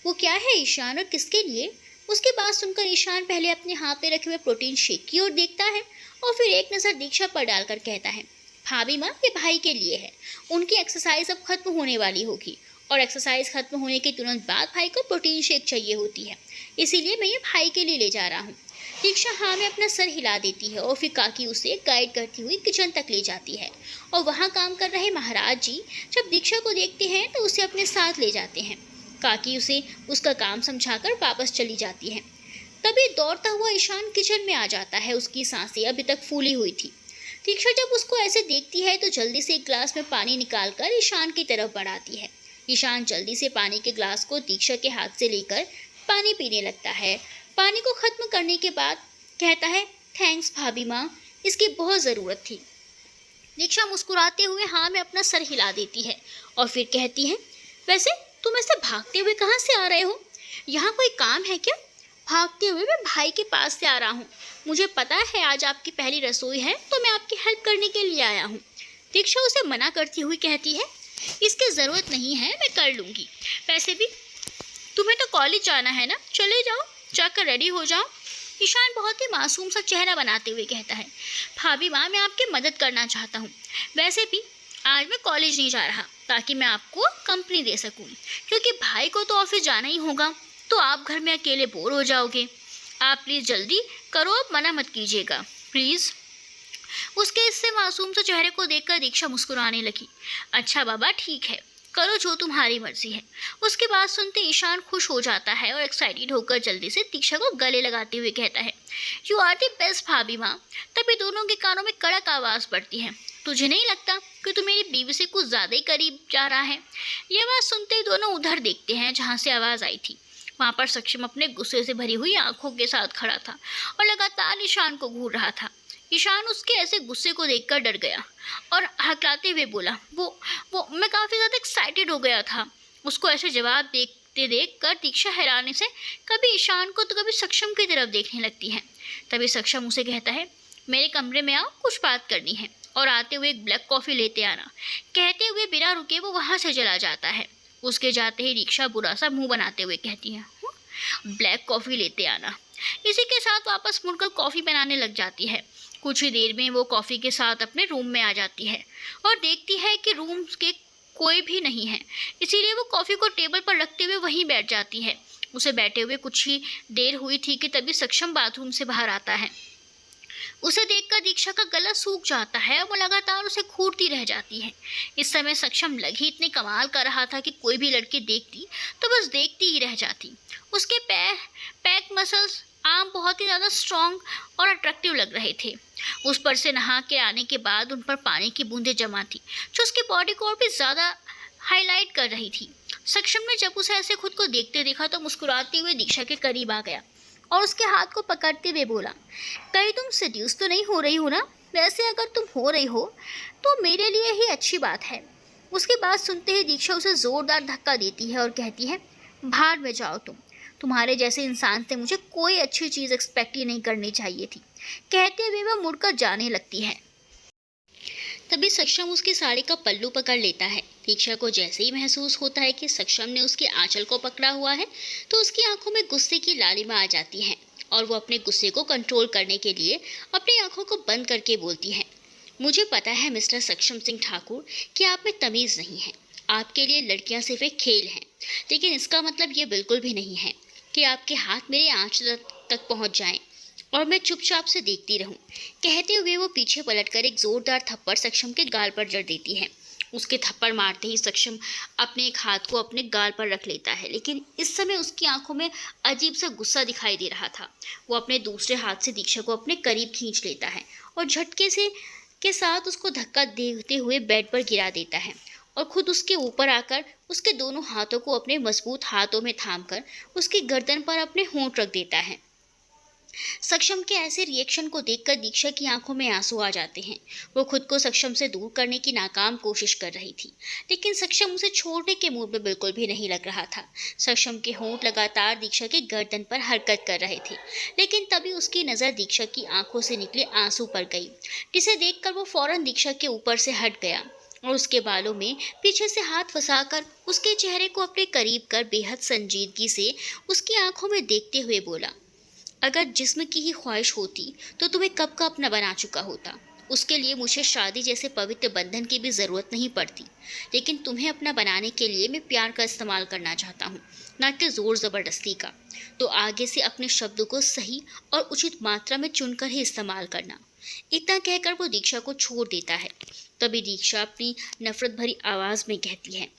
वो क्या है ईशान और किसके लिए? उसकी बात सुनकर ईशान पहले अपने हाथ में रखे हुए प्रोटीन शेक की ओर देखता है और फिर एक नज़र दीक्षा पर डालकर कहता है, भाभी माँ, ये भाई के लिए है। उनकी एक्सरसाइज अब खत्म होने वाली होगी और एक्सरसाइज खत्म होने के तुरंत बाद भाई को प्रोटीन शेक चाहिए होती है, इसीलिए मैं ये भाई के लिए ले जा रहा हूँ। दीक्षा हाँ में अपना सर हिला देती है और फिर काकी उसे गाइड करती हुई किचन तक ले जाती है और वहाँ काम कर रहे महाराज जी जब दीक्षा को देखते हैं तो उसे अपने साथ ले जाते हैं। काकी उसे उसका काम समझाकर वापस चली जाती है। तभी दौड़ता हुआ ईशान किचन में आ जाता है। उसकी सांसें अभी तक फूली हुई थी। दीक्षा जब उसको ऐसे देखती है तो जल्दी से एक ग्लास में पानी निकालकर ईशान की तरफ बढ़ाती है। ईशान जल्दी से पानी के ग्लास को दीक्षा के हाथ से लेकर पानी पीने लगता है। पानी को खत्म करने के बाद कहता है, थैंक्स भाभी माँ, इसकी बहुत ज़रूरत थी। दीक्षा मुस्कुराते हुए हाँ में अपना सर हिला देती है और फिर कहती है, वैसे तुम ऐसे भागते हुए कहाँ से आ रहे हो? यहाँ कोई काम है क्या? भागते हुए मैं भाई के पास से आ रहा हूँ। मुझे पता है आज आपकी पहली रसोई है तो मैं आपकी हेल्प करने के लिए आया हूँ। दीक्षा उसे मना करती हुई कहती है, इसकी ज़रूरत नहीं है, मैं कर लूँगी। वैसे भी तुम्हें तो कॉलेज जाना है ना, चले जाओ, जाकर रेडी हो जाओ। ईशान बहुत ही मासूम सा चेहरा बनाते हुए कहता है, भाभी माँ, मैं आपकी मदद करना चाहता हूँ। वैसे भी आज मैं कॉलेज नहीं जा रहा ताकि मैं आपको कंपनी दे सकूँ, क्योंकि भाई को तो ऑफिस जाना ही होगा, तो आप घर में अकेले बोर हो जाओगे। आप प्लीज़ जल्दी करो, अब मना मत कीजिएगा प्लीज़। उसके इससे मासूम से चेहरे को देखकर दीक्षा मुस्कुराने लगी। अच्छा बाबा, ठीक है, करो जो तुम्हारी मर्जी है। उसकी बात सुनते ईशान खुश हो जाता है और एक्साइटेड होकर जल्दी से दीक्षा को गले लगाते हुए कहता है, यू आर दी बेस्ट भाभी माँ। तभी दोनों के कानों में कड़क आवाज़ पड़ती है, तुझे नहीं लगता कि तू मेरी बीवी से कुछ ज़्यादा ही करीब जा रहा है? यह बात सुनते ही दोनों उधर देखते हैं जहाँ से आवाज़ आई थी। वहाँ पर सक्षम अपने गुस्से से भरी हुई आंखों के साथ खड़ा था और लगातार ईशान को घूर रहा था। ईशान उसके ऐसे गुस्से को देखकर डर गया और हकलाते हुए बोला, वो मैं काफ़ी ज़्यादा एक्साइटेड हो गया था। उसको ऐसे जवाब देख कर दीक्षा हैरानी से कभी ईशान को तो कभी सक्षम की तरफ देखने लगती है। तभी सक्षम उसे कहता है, मेरे कमरे में आओ, कुछ बात करनी है, और आते हुए एक ब्लैक कॉफ़ी लेते आना। कहते हुए बिना रुके वो वहाँ से चला जाता है। उसके जाते ही दीक्षा बुरा सा मुँह बनाते हुए कहती है, ब्लैक कॉफ़ी लेते आना। इसी के साथ वापस मुड़कर कॉफ़ी बनाने लग जाती है। कुछ ही देर में वो कॉफ़ी के साथ अपने रूम में आ जाती है और देखती है कि रूम के कोई भी नहीं है, इसीलिए वो कॉफ़ी को टेबल पर रखते हुए वहीं बैठ जाती है। उसे बैठे हुए कुछ ही देर हुई थी कि तभी सक्षम बाथरूम से बाहर आता है। उसे देखकर दीक्षा का गला सूख जाता है और वो लगातार उसे घूरती रह जाती है। इस समय सक्षम लग ही इतने कमाल कर रहा था कि कोई भी लड़की देखती तो बस देखती ही रह जाती। उसके पैक मसल्स, आर्म बहुत ही ज़्यादा स्ट्रॉन्ग और अट्रैक्टिव लग रहे थे। उस पर से नहा के आने के बाद उन पर पानी की बूंदें जमा थी जो उसकी बॉडी को और भी ज़्यादा हाईलाइट कर रही थी। सक्षम ने जब उसे ऐसे खुद को देखते देखा तो मुस्कुराते हुए दीक्षा के करीब आ गया और उसके हाथ को पकड़ते हुए बोला, कहीं तुम सेड्यूस तो नहीं हो रही हो ना? वैसे अगर तुम हो रही हो तो मेरे लिए ही अच्छी बात है। उसकी बात सुनते ही दीक्षा उसे ज़ोरदार धक्का देती है और कहती है, बाहर में जाओ, तुम्हारे जैसे इंसान से मुझे कोई अच्छी चीज़ एक्सपेक्ट ही नहीं करनी चाहिए थी। कहते हुए वह मुड़कर जाने लगती है। तभी सक्षम उसकी साड़ी का पल्लू पकड़ लेता है। दीक्षा को जैसे ही महसूस होता है कि सक्षम ने उसके आंचल को पकड़ा हुआ है तो उसकी आंखों में गुस्से की लालिमा आ जाती है और वो अपने गुस्से को कंट्रोल करने के लिए अपनी आंखों को बंद करके बोलती है, मुझे पता है मिस्टर सक्षम सिंह ठाकुर कि आप में तमीज़ नहीं है। आपके लिए लड़कियां सिर्फ एक खेल हैं, लेकिन इसका मतलब ये बिल्कुल भी नहीं है कि आपके हाथ मेरे आंचल तक पहुंच जाएं और मैं चुपचाप से देखती रहूं। कहते हुए वो पीछे पलटकर एक जोरदार थप्पड़ सक्षम के गाल पर जड़ देती है। उसके थप्पड़ मारते ही सक्षम अपने एक हाथ को अपने गाल पर रख लेता है, लेकिन इस समय उसकी आंखों में अजीब सा गुस्सा दिखाई दे रहा था। वो अपने दूसरे हाथ से दीक्षा को अपने करीब खींच लेता है और झटके से के साथ उसको धक्का देते हुए बेड पर गिरा देता है और खुद उसके ऊपर आकर उसके दोनों हाथों को अपने मजबूत हाथों में थामकर उसकी गर्दन पर अपने होंठ रख देता है। सक्षम के ऐसे रिएक्शन को देखकर दीक्षा की आंखों में आंसू आ जाते हैं। वो खुद को सक्षम से दूर करने की नाकाम कोशिश कर रही थी, लेकिन सक्षम उसे छोड़ने के मूड में बिल्कुल भी नहीं लग रहा था। सक्षम के होंठ लगातार दीक्षा के गर्दन पर हरकत कर रहे थे, लेकिन तभी उसकी नज़र दीक्षा की आंखों से निकले आंसू पर गई, जिसे देखकर वो फौरन दीक्षा के ऊपर से हट गया और उसके बालों में पीछे से हाथ फंसाकर उसके चेहरे को अपने करीब कर बेहद संजीदगी से उसकी आंखों में देखते हुए बोला, अगर जिस्म की ही ख्वाहिश होती तो तुम्हें कब का अपना बना चुका होता। उसके लिए मुझे शादी जैसे पवित्र बंधन की भी ज़रूरत नहीं पड़ती, लेकिन तुम्हें अपना बनाने के लिए मैं प्यार का इस्तेमाल करना चाहता हूँ, ना कि ज़ोर ज़बरदस्ती का। तो आगे से अपने शब्दों को सही और उचित मात्रा में चुनकर ही इस्तेमाल करना। इतना कहकर वो दीक्षा को छोड़ देता है। तभी दीक्षा अपनी नफरत भरी आवाज़ में कहती है,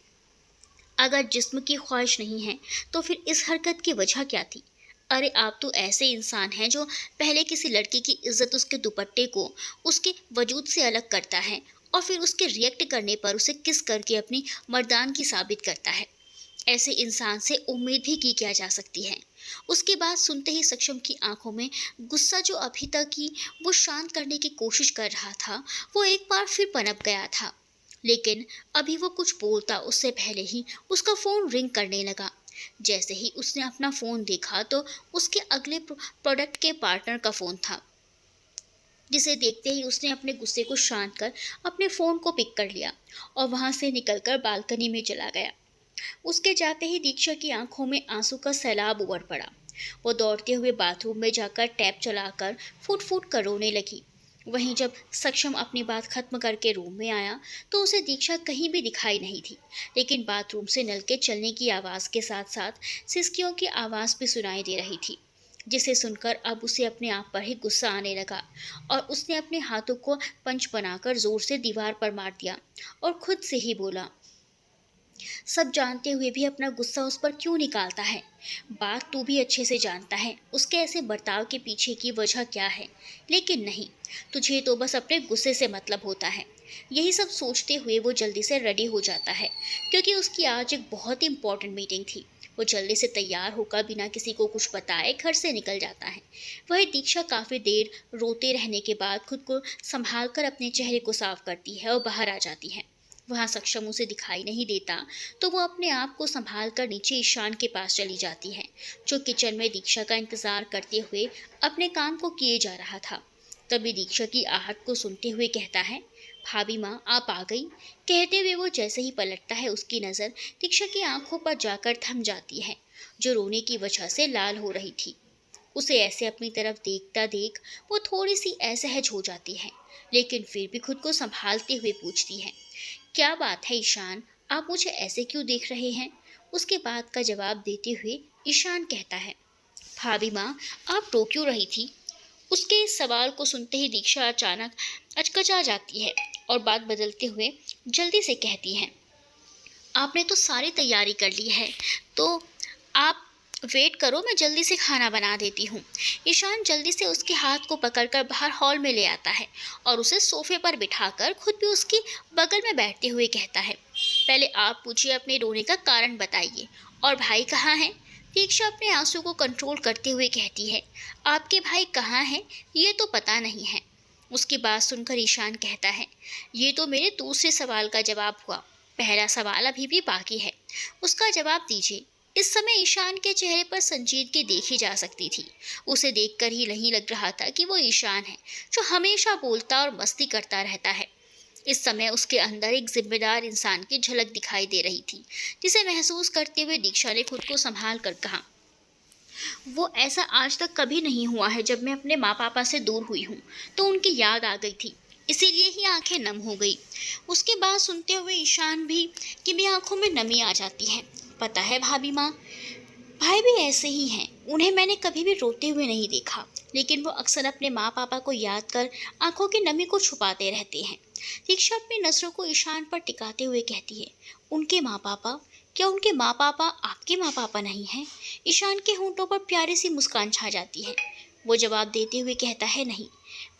अगर जिस्म की ख्वाहिश नहीं है तो फिर इस हरकत की वजह क्या थी? अरे आप तो ऐसे इंसान हैं जो पहले किसी लड़की की इज्जत उसके दुपट्टे को उसके वजूद से अलग करता है और फिर उसके रिएक्ट करने पर उसे किस करके अपनी मर्दानगी साबित करता है। ऐसे इंसान से उम्मीद भी की क्या जा सकती है। उसकी बात सुनते ही सक्षम की आंखों में गुस्सा जो अभी तक ही वो शांत करने की कोशिश कर रहा था, वो एक बार फिर पनप गया था। लेकिन अभी वो कुछ बोलता उससे पहले ही उसका फ़ोन रिंग करने लगा। जैसे ही उसने अपना फ़ोन देखा तो उसके अगले प्रोडक्ट के पार्टनर का फ़ोन था, जिसे देखते ही उसने अपने गुस्से को शांत कर अपने फ़ोन को पिक कर लिया और वहाँ से निकलकर बालकनी में चला गया। उसके जाते ही दीक्षा की आंखों में आंसू का सैलाब उमड़ पड़ा। वो दौड़ते हुए बाथरूम में जाकर टैप चलाकर फूट फूट कर रोने लगी। वहीं जब सक्षम अपनी बात खत्म करके रूम में आया तो उसे दीक्षा कहीं भी दिखाई नहीं थी, लेकिन बाथरूम से नल के चलने की आवाज़ के साथ साथ सिसकियों की आवाज़ भी सुनाई दे रही थी, जिसे सुनकर अब उसे अपने आप पर ही गुस्सा आने लगा और उसने अपने हाथों को पंच बनाकर ज़ोर से दीवार पर मार दिया और खुद से ही बोला, सब जानते हुए भी अपना गुस्सा उस पर क्यों निकालता है? बात तू भी अच्छे से जानता है उसके ऐसे बर्ताव के पीछे की वजह क्या है, लेकिन नहीं, तुझे तो बस अपने गुस्से से मतलब होता है। यही सब सोचते हुए वो जल्दी से रेडी हो जाता है, क्योंकि उसकी आज एक बहुत ही इम्पोर्टेंट मीटिंग थी। वो जल्दी से तैयार होकर बिना किसी को कुछ बताए घर से निकल जाता है। वही दीक्षा काफ़ी देर रोते रहने के बाद खुद को संभाल कर अपने चेहरे को साफ करती है और बाहर आ जाती है। वहाँ सक्षम उसे दिखाई नहीं देता तो वो अपने आप को संभाल कर नीचे ईशान के पास चली जाती है, जो किचन में दीक्षा का इंतज़ार करते हुए अपने काम को किए जा रहा था। तभी दीक्षा की आहट को सुनते हुए कहता है, भाभी माँ आप आ गई। कहते हुए वो जैसे ही पलटता है उसकी नज़र दीक्षा की आंखों पर जाकर थम जाती है, जो रोने की वजह से लाल हो रही थी। उसे ऐसे अपनी तरफ देखता देख वो थोड़ी सी असहज हो जाती है, लेकिन फिर भी खुद को संभालते हुए पूछती है, क्या बात है ईशान, आप मुझे ऐसे क्यों देख रहे हैं? उसके बाद का जवाब देते हुए ईशान कहता है, भाभी माँ आप रो क्यों रही थी? उसके इस सवाल को सुनते ही दीक्षा अचानक अचकचा जाती है और बात बदलते हुए जल्दी से कहती है, आपने तो सारी तैयारी कर ली है, तो आप वेट करो, मैं जल्दी से खाना बना देती हूँ। ईशान जल्दी से उसके हाथ को पकड़कर बाहर हॉल में ले आता है और उसे सोफे पर बिठाकर खुद भी उसकी बगल में बैठते हुए कहता है, पहले आप पूछिए अपने रोने का कारण बताइए, और भाई कहाँ हैं? दीक्षा अपने आंसू को कंट्रोल करते हुए कहती है, आपके भाई कहाँ हैं ये तो पता नहीं है। उसकी बात सुनकर ईशान कहता है, ये तो मेरे दूसरे सवाल का जवाब हुआ, पहला सवाल अभी भी बाकी है, उसका जवाब दीजिए। इस समय ईशान के चेहरे पर संजीदगी देखी जा सकती थी। उसे देखकर ही नहीं लग रहा था कि वो ईशान है जो हमेशा बोलता और मस्ती करता रहता है। इस समय उसके अंदर एक जिम्मेदार इंसान की झलक दिखाई दे रही थी, जिसे महसूस करते हुए दीक्षा ने खुद को संभाल कर कहा, वो ऐसा आज तक कभी नहीं हुआ है। जब मैं अपने माँ पापा से दूर हुई हूँ तो उनकी याद आ गई थी, इसीलिए ही आंखें नम हो गई। उसके बाद सुनते हुए ईशान भी की भी आंखों में नमी आ जाती है। पता है भाभी माँ, भाई भी ऐसे ही हैं, उन्हें मैंने कभी भी रोते हुए नहीं देखा, लेकिन वो अक्सर अपने माँ पापा को याद कर आंखों की नमी को छुपाते रहते हैं। दीक्षा अपनी नज़रों को ईशान पर टिकाते हुए कहती है, उनके माँ पापा? क्या उनके माँ पापा आपके माँ पापा नहीं हैं? ईशान के होंठों पर प्यारी सी मुस्कान छा जाती है। वो जवाब देते हुए कहता है, नहीं,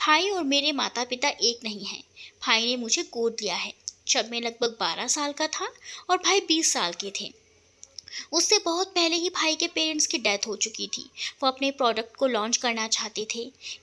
भाई और मेरे माता पिता एक नहीं हैं। भाई ने मुझे गोद लिया है जब मैं लगभग 12 साल का था और भाई 20 साल के थे। उससे बहुत पहले ही भाई के पेरेंट्स की डेथ हो चुकी थी। वो अपने प्रोडक्ट को लॉन्च करना चाहते थे।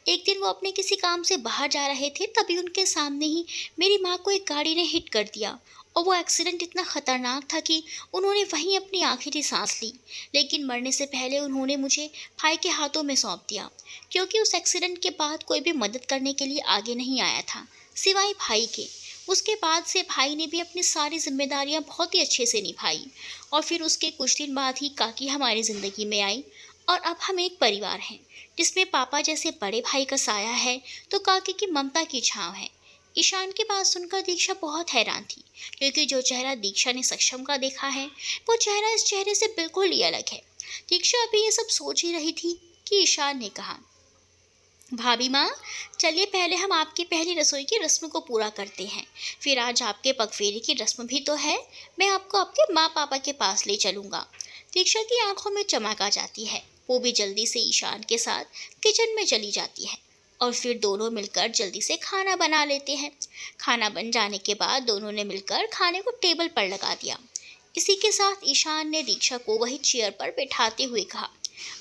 एक दिन वो अपने किसी काम से बाहर जा रहे थे, तभी उनके सामने ही मेरी माँ को एक गाड़ी ने हिट कर दिया और वो एक्सीडेंट इतना ख़तरनाक था कि उन्होंने वहीं अपनी आखिरी सांस ली। लेकिन मरने से पहले उन्होंने मुझे भाई के हाथों में सौंप दिया, क्योंकि उस एक्सीडेंट के बाद कोई भी मदद करने के लिए आगे नहीं आया था सिवाय भाई के। उसके बाद से भाई ने भी अपनी सारी जिम्मेदारियां बहुत ही अच्छे से निभाई और फिर उसके कुछ दिन बाद ही काकी हमारी ज़िंदगी में आई और अब हम एक परिवार हैं जिसमें पापा जैसे बड़े भाई का साया है तो काकी की ममता की छांव है। ईशान की बात सुनकर दीक्षा बहुत हैरान थी क्योंकि जो चेहरा दीक्षा ने सक्षम का देखा है वो चेहरा इस चेहरे से बिल्कुल ही अलग है। दीक्षा अभी ये सब सोच ही रही थी कि ईशान ने कहा, भाभी माँ, चलिए पहले हम आपकी पहली रसोई की रस्म को पूरा करते हैं, फिर आज आपके पगफेरे की रस्म भी तो है, मैं आपको आपके माँ पापा के पास ले चलूँगा। दीक्षा की आंखों में चमक आ जाती है। वो भी जल्दी से ईशान के साथ किचन में चली जाती है और फिर दोनों मिलकर जल्दी से खाना बना लेते हैं। खाना बन जाने के बाद दोनों ने मिलकर खाने को टेबल पर लगा दिया। इसी के साथ ईशान ने दीक्षा को वही चेयर पर बैठाते हुए कहा,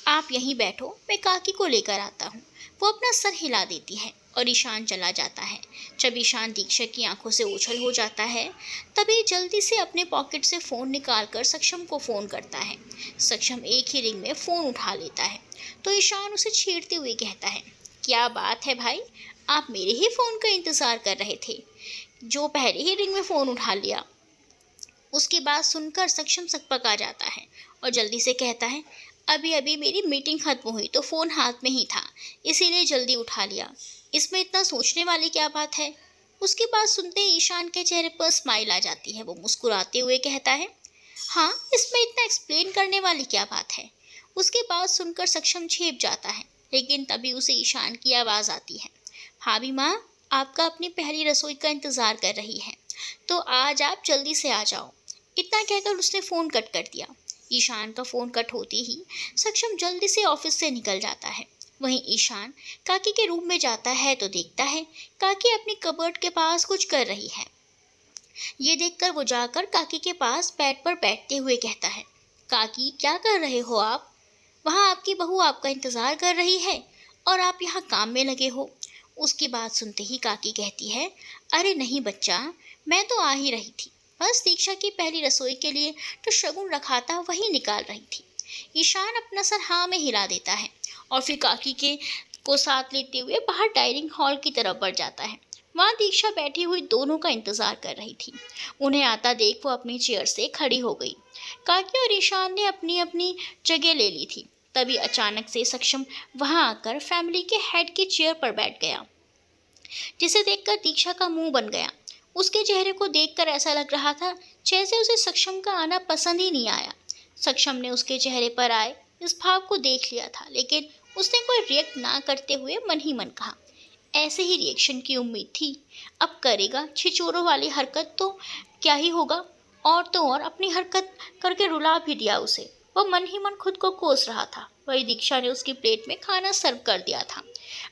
आप यहीं बैठो, मैं काकी को लेकर आता हूँ। वो अपना सर हिला देती है और ईशान चला जाता है। जब ईशान दीक्षा की आंखों से ओझल हो जाता है तभी जल्दी से अपने पॉकेट से फ़ोन निकालकर सक्षम को फ़ोन करता है। सक्षम एक ही रिंग में फ़ोन उठा लेता है तो ईशान उसे छेड़ते हुए कहता है, क्या बात है भाई, आप मेरे ही फ़ोन का इंतज़ार कर रहे थे, जो पहले ही रिंग में फ़ोन उठा लिया। उसकी बात सुनकर सक्षम सकपका जाता है और जल्दी से कहता है, अभी अभी मेरी मीटिंग खत्म हुई तो फ़ोन हाथ में ही था, इसीलिए जल्दी उठा लिया। इसमें इतना सोचने वाली क्या बात है। उसकी बात सुनते ही ईशान के चेहरे पर स्माइल आ जाती है। वो मुस्कुराते हुए कहता है, हाँ, इसमें इतना एक्सप्लेन करने वाली क्या बात है। उसकी बात सुनकर सक्षम झेप जाता है लेकिन तभी उसे ईशान की आवाज़ आती है, भाभी माँ, आपका अपनी पहली रसोई का इंतज़ार कर रही है, तो आज आप जल्दी से आ जाओ। इतना कहकर उसने फ़ोन कट कर दिया। ईशान का फ़ोन कट होते ही सक्षम जल्दी से ऑफिस से निकल जाता है। वहीं ईशान काकी के रूम में जाता है तो देखता है काकी अपनी कबर्ड के पास कुछ कर रही है। ये देखकर वो जाकर काकी के पास बेड पर बैठते हुए कहता है, काकी, क्या कर रहे हो आप? वहाँ आपकी बहू आपका इंतज़ार कर रही है और आप यहाँ काम में लगे हो। उसकी बात सुनते ही काकी कहती है, अरे नहीं बच्चा, मैं तो आ ही रही थी, बस दीक्षा की पहली रसोई के लिए जो शगुन रखा था वही निकाल रही थी। ईशान अपना सर हाँ में हिला देता है और फिर काकी के को साथ लेते हुए बाहर डाइनिंग हॉल की तरफ बढ़ जाता है। वहाँ दीक्षा बैठी हुई दोनों का इंतजार कर रही थी। उन्हें आता देख वो अपनी चेयर से खड़ी हो गई। काकी और ईशान ने अपनी अपनी जगह ले ली थी। तभी अचानक से सक्षम वहाँ आकर फैमिली के हेड की चेयर पर बैठ गया, जिसे देखकर दीक्षा का मुंह बन गया। उसके चेहरे को देखकर ऐसा लग रहा था जैसे उसे सक्षम का आना पसंद ही नहीं आया। सक्षम ने उसके चेहरे पर आए इस भाव को देख लिया था लेकिन उसने कोई रिएक्ट ना करते हुए मन ही मन कहा, ऐसे ही रिएक्शन की उम्मीद थी, अब करेगा छिचोरों वाली हरकत तो क्या ही होगा। और तो और अपनी हरकत करके रुला भी दिया उसे। वह मन ही मन खुद को कोस रहा था। वही दीक्षा ने उसकी प्लेट में खाना सर्व कर दिया था।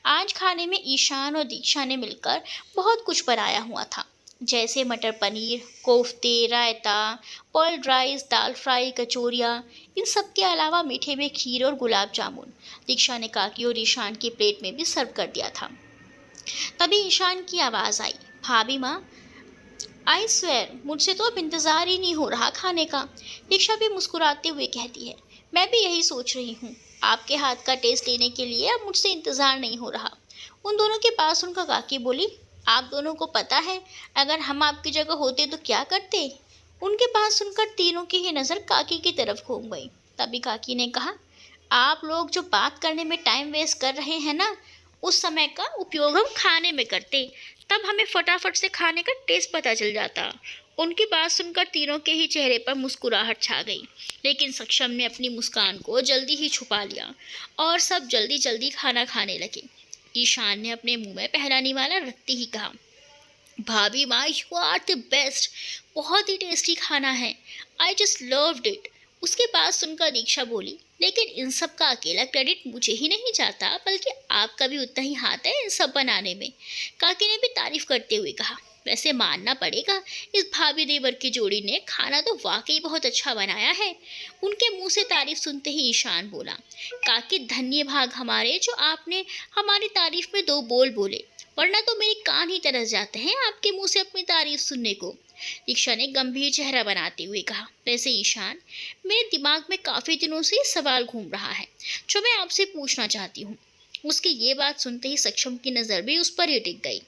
आज खाने में ईशान और दीक्षा ने मिलकर बहुत कुछ बनाया हुआ था, जैसे मटर पनीर, कोफ्ते, रायता, बॉइल्ड राइस, दाल फ्राई, कचौरियाँ। इन सब के अलावा मीठे में खीर और गुलाब जामुन दीक्षा ने काकी और ईशान की प्लेट में भी सर्व कर दिया था। तभी ईशान की आवाज़ आई, भाभी माँ, आई स्वेयर, मुझसे तो अब इंतज़ार ही नहीं हो रहा खाने का। दीक्षा भी मुस्कुराते हुए कहती है, मैं भी यही सोच रही हूँ, आपके हाथ का टेस्ट लेने के लिए अब मुझसे इंतज़ार नहीं हो रहा। उन दोनों के पास उनका काकी बोली, आप दोनों को पता है अगर हम आपकी जगह होते तो क्या करते? उनके पास सुनकर तीनों की ही नज़र काकी की तरफ घूम गई। तभी काकी ने कहा, आप लोग जो बात करने में टाइम वेस्ट कर रहे हैं ना, उस समय का उपयोग हम खाने में करते, तब हमें फटाफट से खाने का टेस्ट पता चल जाता। उनकी बात सुनकर तीनों के ही चेहरे पर मुस्कुराहट छा गई लेकिन सक्षम ने अपनी मुस्कान को जल्दी ही छुपा लिया और सब जल्दी जल्दी खाना खाने लगे। ईशान ने अपने मुंह में पहला निवाला रखते ही कहा, भाभी माँ, यू आर द बेस्ट, बहुत ही टेस्टी खाना है, आई जस्ट लव्ड इट। उसके बाद सुनकर दीक्षा बोली, लेकिन इन सब का अकेला क्रेडिट मुझे ही नहीं जाता, बल्कि आपका भी उतना ही हाथ है इन सब बनाने में। काकी ने भी तारीफ करते हुए कहा, वैसे मानना पड़ेगा, इस भाभी देवर की जोड़ी ने खाना तो वाकई बहुत अच्छा बनाया है। उनके मुंह से तारीफ सुनते ही ईशान बोला, काकी, धन्य भाग हमारे जो आपने हमारी तारीफ में दो बोल बोले, वरना तो मेरे कान ही तरस जाते हैं आपके मुंह से अपनी तारीफ सुनने को। दीक्षा ने गंभीर चेहरा बनाते हुए कहा, वैसे ईशान, मेरे दिमाग में काफ़ी दिनों से सवाल घूम रहा है जो मैं आपसे पूछना चाहती हूँ। उसकी ये बात सुनते ही सक्षम की नज़र भी उस पर ही टिक गई।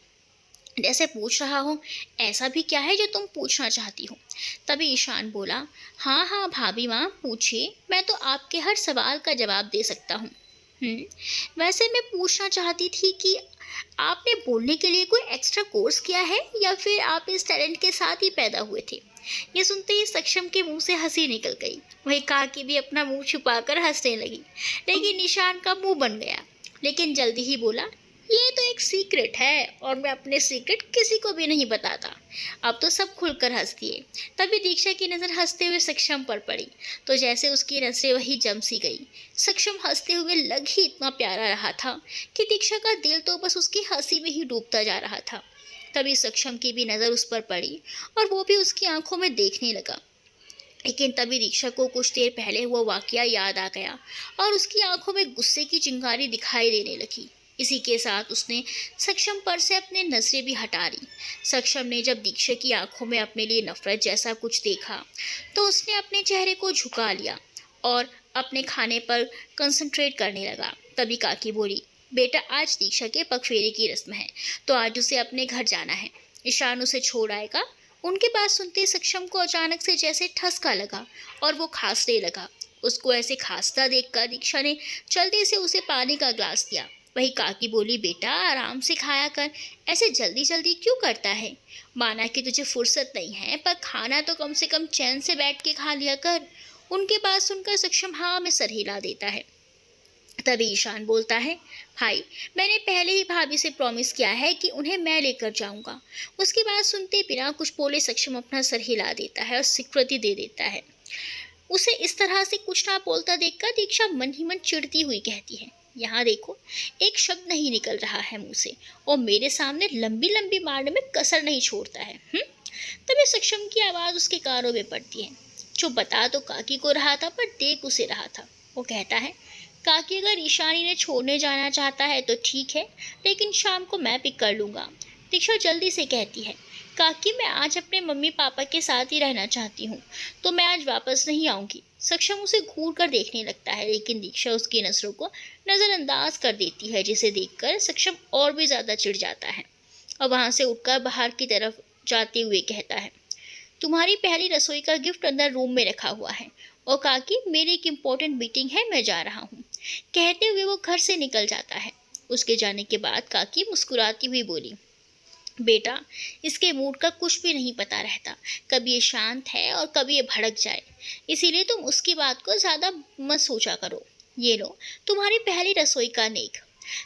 जैसे पूछ रहा हो, ऐसा भी क्या है जो तुम पूछना चाहती हो? तभी ईशान बोला, हाँ हाँ भाभी माँ, पूछिए, मैं तो आपके हर सवाल का जवाब दे सकता हूँ। वैसे मैं पूछना चाहती थी कि आपने बोलने के लिए कोई एक्स्ट्रा कोर्स किया है या फिर आप इस टैलेंट के साथ ही पैदा हुए थे? ये सुनते ही सक्षम के मुंह से हंसी निकल गई। वही काकी भी अपना मुंह छुपाकर हंसने लगी, लेकिन निशान का मुंह बन गया। लेकिन जल्दी ही बोला, ये तो एक सीक्रेट है और मैं अपने सीक्रेट किसी को भी नहीं बताता। अब तो सब खुलकर हंस दिए। तभी दीक्षा की नज़र हंसते हुए सक्षम पर पड़ी, तो जैसे उसकी नजरें वही जम सी गई। सक्षम हंसते हुए लग ही इतना प्यारा रहा था कि दीक्षा का दिल तो बस उसकी हंसी में ही डूबता जा रहा था। तभी सक्षम की भी नज़र उस पर पड़ी और वो भी उसकी आंखों में देखने लगा। लेकिन तभी दीक्षा को कुछ देर पहले हुआ वाकया याद आ गया और उसकी आंखों में गुस्से की चिंगारी दिखाई देने लगी। इसी के साथ उसने सक्षम पर से अपने नजरें भी हटा ली। सक्षम ने जब दीक्षा की आंखों में अपने लिए नफरत जैसा कुछ देखा तो उसने अपने चेहरे को झुका लिया और अपने खाने पर कंसंट्रेट करने लगा। तभी काकी बोली, बेटा आज दीक्षा के पगफेरे की रस्म है, तो आज उसे अपने घर जाना है। ईशान उसे छोड़ आएगा। उनकी बात सुनते ही सक्षम को अचानक से जैसे ठसका लगा और वो खांसने लगा। उसको ऐसे खांसता देखकर दीक्षा ने जल्दी से उसे पानी का ग्लास दिया। वही काकी बोली, बेटा आराम से खाया कर, ऐसे जल्दी जल्दी क्यों करता है? माना कि तुझे फुर्सत नहीं है, पर खाना तो कम से कम चैन से बैठ के खा लिया कर। उनकी बात सुनकर सक्षम हाँ में सर हिला देता है। तभी ईशान बोलता है, भाई मैंने पहले ही भाभी से प्रॉमिस किया है कि उन्हें मैं लेकर जाऊंगा। उसकी बात सुनते बिना कुछ बोले सक्षम अपना सर हिला देता है और स्वीकृति दे देता है। उसे इस तरह से कुछ ना बोलता देखकर दीक्षा मन ही मन चिढ़ती हुई कहती है, यहाँ देखो, एक शब्द नहीं निकल रहा है मुंह से और मेरे सामने लंबी लंबी मारने में कसर नहीं छोड़ता है। तभी सक्षम की आवाज़ उसके कानों में पड़ती है, जो बता तो काकी को रहा था पर देख उसे रहा था। वो कहता है, काकी अगर ईशानी ने छोड़ने जाना चाहता है तो ठीक है, लेकिन शाम को मैं पिक कर लूँगा। दीक्षा जल्दी से कहती है, काकी मैं आज अपने मम्मी पापा के साथ ही रहना चाहती हूँ, तो मैं आज वापस नहीं आऊँगी। सक्षम उसे घूर कर देखने लगता है, लेकिन दीक्षा उसकी नज़रों को नज़रअंदाज कर देती है, जिसे देखकर सक्षम और भी ज़्यादा चिढ़ जाता है और वहाँ से उठकर बाहर की तरफ जाते हुए कहता है, तुम्हारी पहली रसोई का गिफ्ट अंदर रूम में रखा हुआ है और काकी मेरी एक इम्पोर्टेंट मीटिंग है, मैं जा रहा हूँ। कहते हुए वो घर से निकल जाता है। उसके जाने के बाद काकी मुस्कुराती हुई बोली, बेटा इसके मूड का कुछ भी नहीं पता रहता, कभी ये शांत है और कभी ये भड़क जाए, इसीलिए तुम उसकी बात को ज़्यादा मत सोचा करो। ये लो तुम्हारी पहली रसोई का नेक।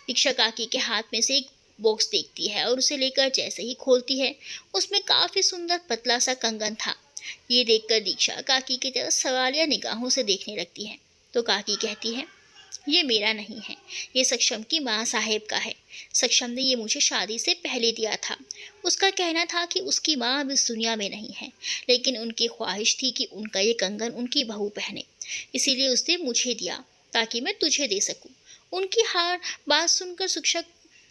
दीक्षा काकी के हाथ में से एक बॉक्स देखती है और उसे लेकर जैसे ही खोलती है, उसमें काफ़ी सुंदर पतला सा कंगन था। ये देखकर दीक्षा काकी की तरफ सवालिया निगाहों से देखने लगती है, तो काकी कहती है, ये मेरा नहीं है, ये सक्षम की माँ साहेब का है। सक्षम ने ये मुझे शादी से पहले दिया था। उसका कहना था कि उसकी माँ अब इस दुनिया में नहीं है, लेकिन उनकी ख्वाहिश थी कि उनका ये कंगन उनकी बहू पहने, इसीलिए उसने मुझे दिया ताकि मैं तुझे दे सकूं। उनकी हर बात सुनकर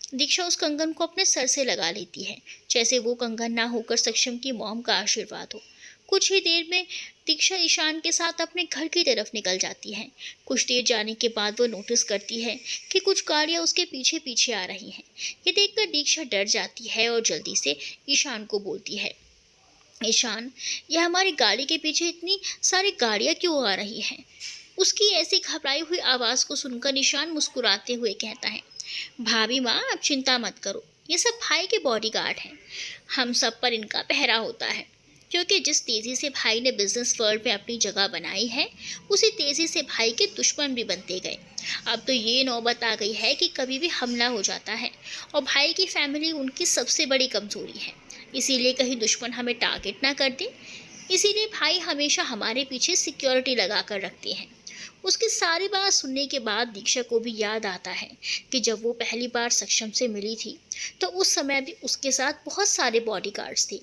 दीक्षा उस कंगन को अपने सर से लगा लेती है, जैसे वो कंगन ना होकर सक्षम की मॉम का आशीर्वाद हो। कुछ ही देर में दीक्षा ईशान के साथ अपने घर की तरफ निकल जाती है। कुछ देर जाने के बाद वो नोटिस करती है कि कुछ गाड़ियाँ उसके पीछे पीछे आ रही हैं। ये देखकर दीक्षा डर जाती है और जल्दी से ईशान को बोलती है, ईशान यह हमारी गाड़ी के पीछे इतनी सारी गाड़ियाँ क्यों आ रही हैं? उसकी ऐसी घबराई हुई आवाज़ को सुनकर ईशान मुस्कुराते हुए कहता है, भाभी माँ आप चिंता मत करो, ये सब भाई के बॉडीगार्ड हैं, हम सब पर इनका पहरा होता है। क्योंकि जिस तेज़ी से भाई ने बिजनेस वर्ल्ड में अपनी जगह बनाई है, उसी तेज़ी से भाई के दुश्मन भी बनते गए। अब तो ये नौबत आ गई है कि कभी भी हमला हो जाता है और भाई की फैमिली उनकी सबसे बड़ी कमज़ोरी है, इसीलिए कहीं दुश्मन हमें टारगेट ना कर दे। इसीलिए भाई हमेशा हमारे पीछे सिक्योरिटी लगा कर रखते हैं। उसकी सारी बात सुनने के बाद दीक्षा को भी याद आता है कि जब वो पहली बार सक्षम से मिली थी तो उस समय भी उसके साथ बहुत सारे बॉडीगार्ड्स थे।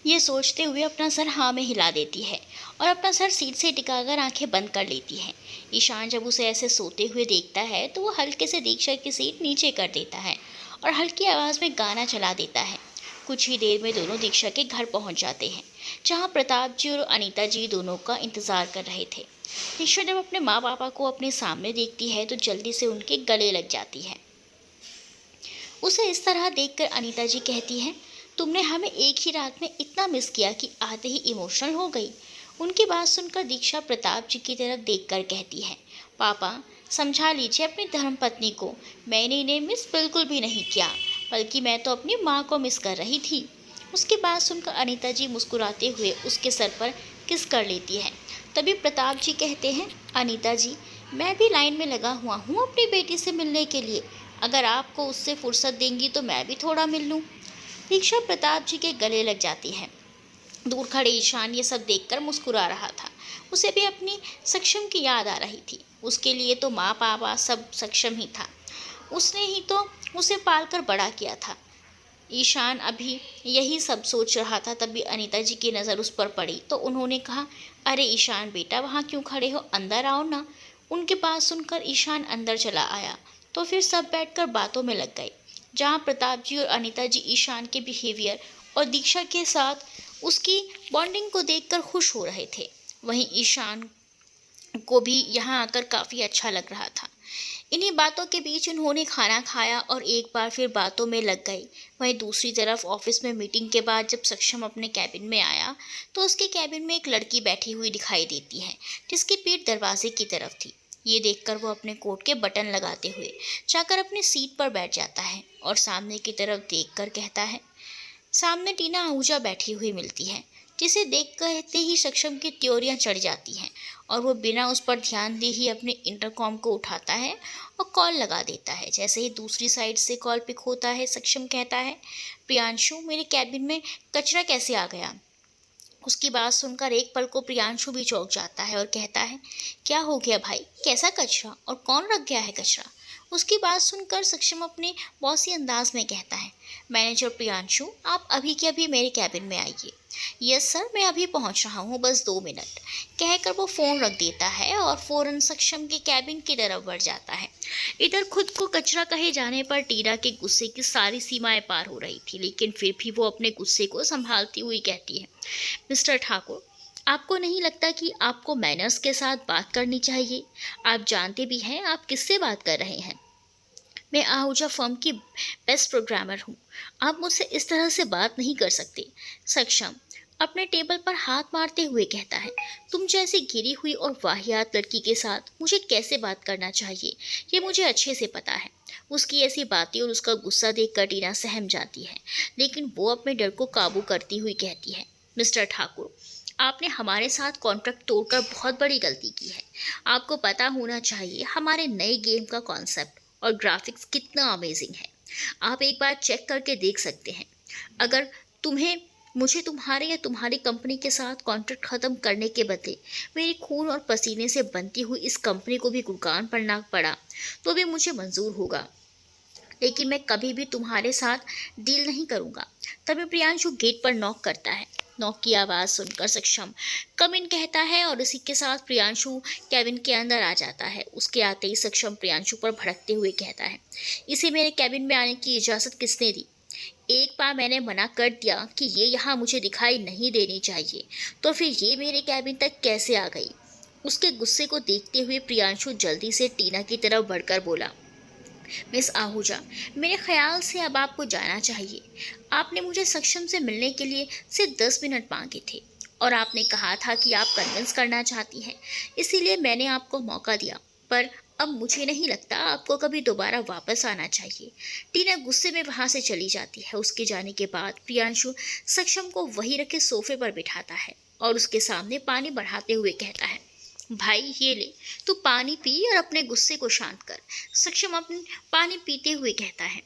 ये सोचते हुए अपना सर हाँ में हिला देती है और अपना सर सीट से टिकाकर आंखें बंद कर लेती है। ईशान जब उसे ऐसे सोते हुए देखता है तो वो हल्के से दीक्षा की सीट नीचे कर देता है और हल्की आवाज़ में गाना चला देता है। कुछ ही देर में दोनों दीक्षा के घर पहुंच जाते हैं, जहां प्रताप जी और अनीता जी दोनों का इंतज़ार कर रहे थे। दीक्षा जब अपने माँ पापा को अपने सामने देखती है तो जल्दी से उनके गले लग जाती है। उसे इस तरह देखकर अनीता जी कहती हैं, तुमने हमें एक ही रात में इतना मिस किया कि आते ही इमोशनल हो गई। उनकी बात सुनकर दीक्षा प्रताप जी की तरफ देखकर कहती है, पापा समझा लीजिए अपनी धर्मपत्नी को, मैंने इन्हें मिस बिल्कुल भी नहीं किया, बल्कि मैं तो अपनी माँ को मिस कर रही थी। उसकी बात सुनकर अनीता जी मुस्कुराते हुए उसके सर पर किस कर लेती है। तभी प्रताप जी कहते हैं, अनीता जी मैं भी लाइन में लगा हुआ हूँ अपनी बेटी से मिलने के लिए, अगर आपको उससे फुर्सत देंगी तो मैं भी थोड़ा मिल लूँ। दीक्षा प्रताप जी के गले लग जाती है। दूर खड़े ईशान ये सब देखकर मुस्कुरा रहा था। उसे भी अपनी सक्षम की याद आ रही थी। उसके लिए तो माँ पापा सब सक्षम ही था, उसने ही तो उसे पालकर बड़ा किया था। ईशान अभी यही सब सोच रहा था, तभी अनीता जी की नज़र उस पर पड़ी तो उन्होंने कहा, अरे ईशान बेटा वहाँ क्यों खड़े हो, अंदर आओ ना। उनके बात सुनकर ईशान अंदर चला आया तो फिर सब बैठकर बातों में लग गए। जहाँ प्रताप जी और अनीता जी ईशान के बिहेवियर और दीक्षा के साथ उसकी बॉन्डिंग को देखकर खुश हो रहे थे, वहीं ईशान को भी यहाँ आकर काफ़ी अच्छा लग रहा था। इन्हीं बातों के बीच उन्होंने खाना खाया और एक बार फिर बातों में लग गई। वहीं दूसरी तरफ ऑफिस में मीटिंग के बाद जब सक्षम अपने कैबिन में आया तो उसके कैबिन में एक लड़की बैठी हुई दिखाई देती है, जिसकी पीठ दरवाजे की तरफ थी। ये देखकर वो अपने कोट के बटन लगाते हुए जाकर अपनी सीट पर बैठ जाता है और सामने की तरफ देखकर कहता है, सामने टीना आहूजा बैठी हुई मिलती है, जिसे देख कहते ही सक्षम की त्योरियां चढ़ जाती हैं और वो बिना उस पर ध्यान दिए ही अपने इंटरकॉम को उठाता है और कॉल लगा देता है। जैसे ही दूसरी साइड से कॉल पिक होता है, सक्षम कहता है, प्रियांशु मेरे कैबिन में कचरा कैसे आ गया। उसकी बात सुनकर एक पल को प्रियांशु भी चौंक जाता है और कहता है, क्या हो गया भाई, कैसा कचरा और कौन रख गया है कचरा। उसकी बात सुनकर सक्षम अपने बॉसी अंदाज में कहता है, मैनेजर प्रियांशु आप अभी के अभी मेरे कैबिन में आइए। यस सर मैं अभी पहुंच रहा हूं, बस 2 मिनट, कहकर वो फ़ोन रख देता है और फ़ौरन सक्षम के कैबिन की तरफ बढ़ जाता है। इधर खुद को कचरा कहे जाने पर टीना के गुस्से की सारी सीमाएं पार हो रही थी, लेकिन फिर भी वो अपने गुस्से को संभालती हुई कहती है, मिस्टर ठाकुर आपको नहीं लगता कि आपको मैनर्स के साथ बात करनी चाहिए। आप जानते भी हैं आप किससे बात कर रहे हैं। मैं आहूजा फर्म की बेस्ट प्रोग्रामर हूँ, आप मुझसे इस तरह से बात नहीं कर सकते। सक्षम अपने टेबल पर हाथ मारते हुए कहता है, तुम जैसी गिरी हुई और वाहियात लड़की के साथ मुझे कैसे बात करना चाहिए ये मुझे अच्छे से पता है। उसकी ऐसी बातें और उसका गुस्सा देखकर टीना सहम जाती है, लेकिन वो अपने डर को काबू करती हुई कहती है, मिस्टर ठाकुर आपने हमारे साथ कॉन्ट्रैक्ट तोड़कर बहुत बड़ी गलती की है। आपको पता होना चाहिए हमारे नए गेम का कॉन्सेप्ट और ग्राफिक्स कितना अमेजिंग है। आप एक बार चेक करके देख सकते हैं। अगर मुझे तुम्हारे या तुम्हारी कंपनी के साथ कॉन्ट्रैक्ट ख़त्म करने के बदले मेरे खून और पसीने से बनती हुई इस कंपनी को भी कुर्बान करना पड़ा तो भी मुझे मंजूर होगा, लेकिन मैं कभी भी तुम्हारे साथ डील नहीं करूँगा। तभी प्रियांशु गेट पर नॉक करता है। नॉक की आवाज़ सुनकर सक्षम कम इन कहता है और इसी के साथ प्रियांशु कैबिन के अंदर आ जाता है। उसके आते ही सक्षम प्रियांशु पर भड़कते हुए कहता है, इसे मेरे कैबिन में आने की इजाज़त किसने दी। एक बार मैंने मना कर दिया कि ये यहाँ मुझे दिखाई नहीं देनी चाहिए, तो फिर ये मेरे कैबिन तक कैसे आ गई। उसके गुस्से को देखते हुए प्रियांशु जल्दी से टीना की तरफ बढ़कर बोला, मिस आहूजा मेरे ख्याल से अब आपको जाना चाहिए। आपने मुझे सक्षम से मिलने के लिए सिर्फ 10 मिनट मांगे थे और आपने कहा था कि आप कन्विंस करना चाहती हैं, इसीलिए मैंने आपको मौका दिया, पर अब मुझे नहीं लगता आपको कभी दोबारा वापस आना चाहिए। टीना गुस्से में वहाँ से चली जाती है। उसके जाने के बाद प्रियांशु सक्षम को वहीं रखे सोफे पर बिठाता है और उसके सामने पानी बढ़ाते हुए कहता है, भाई ये ले, तू पानी पी और अपने गुस्से को शांत कर। सक्षम अपने पानी पीते हुए कहता है,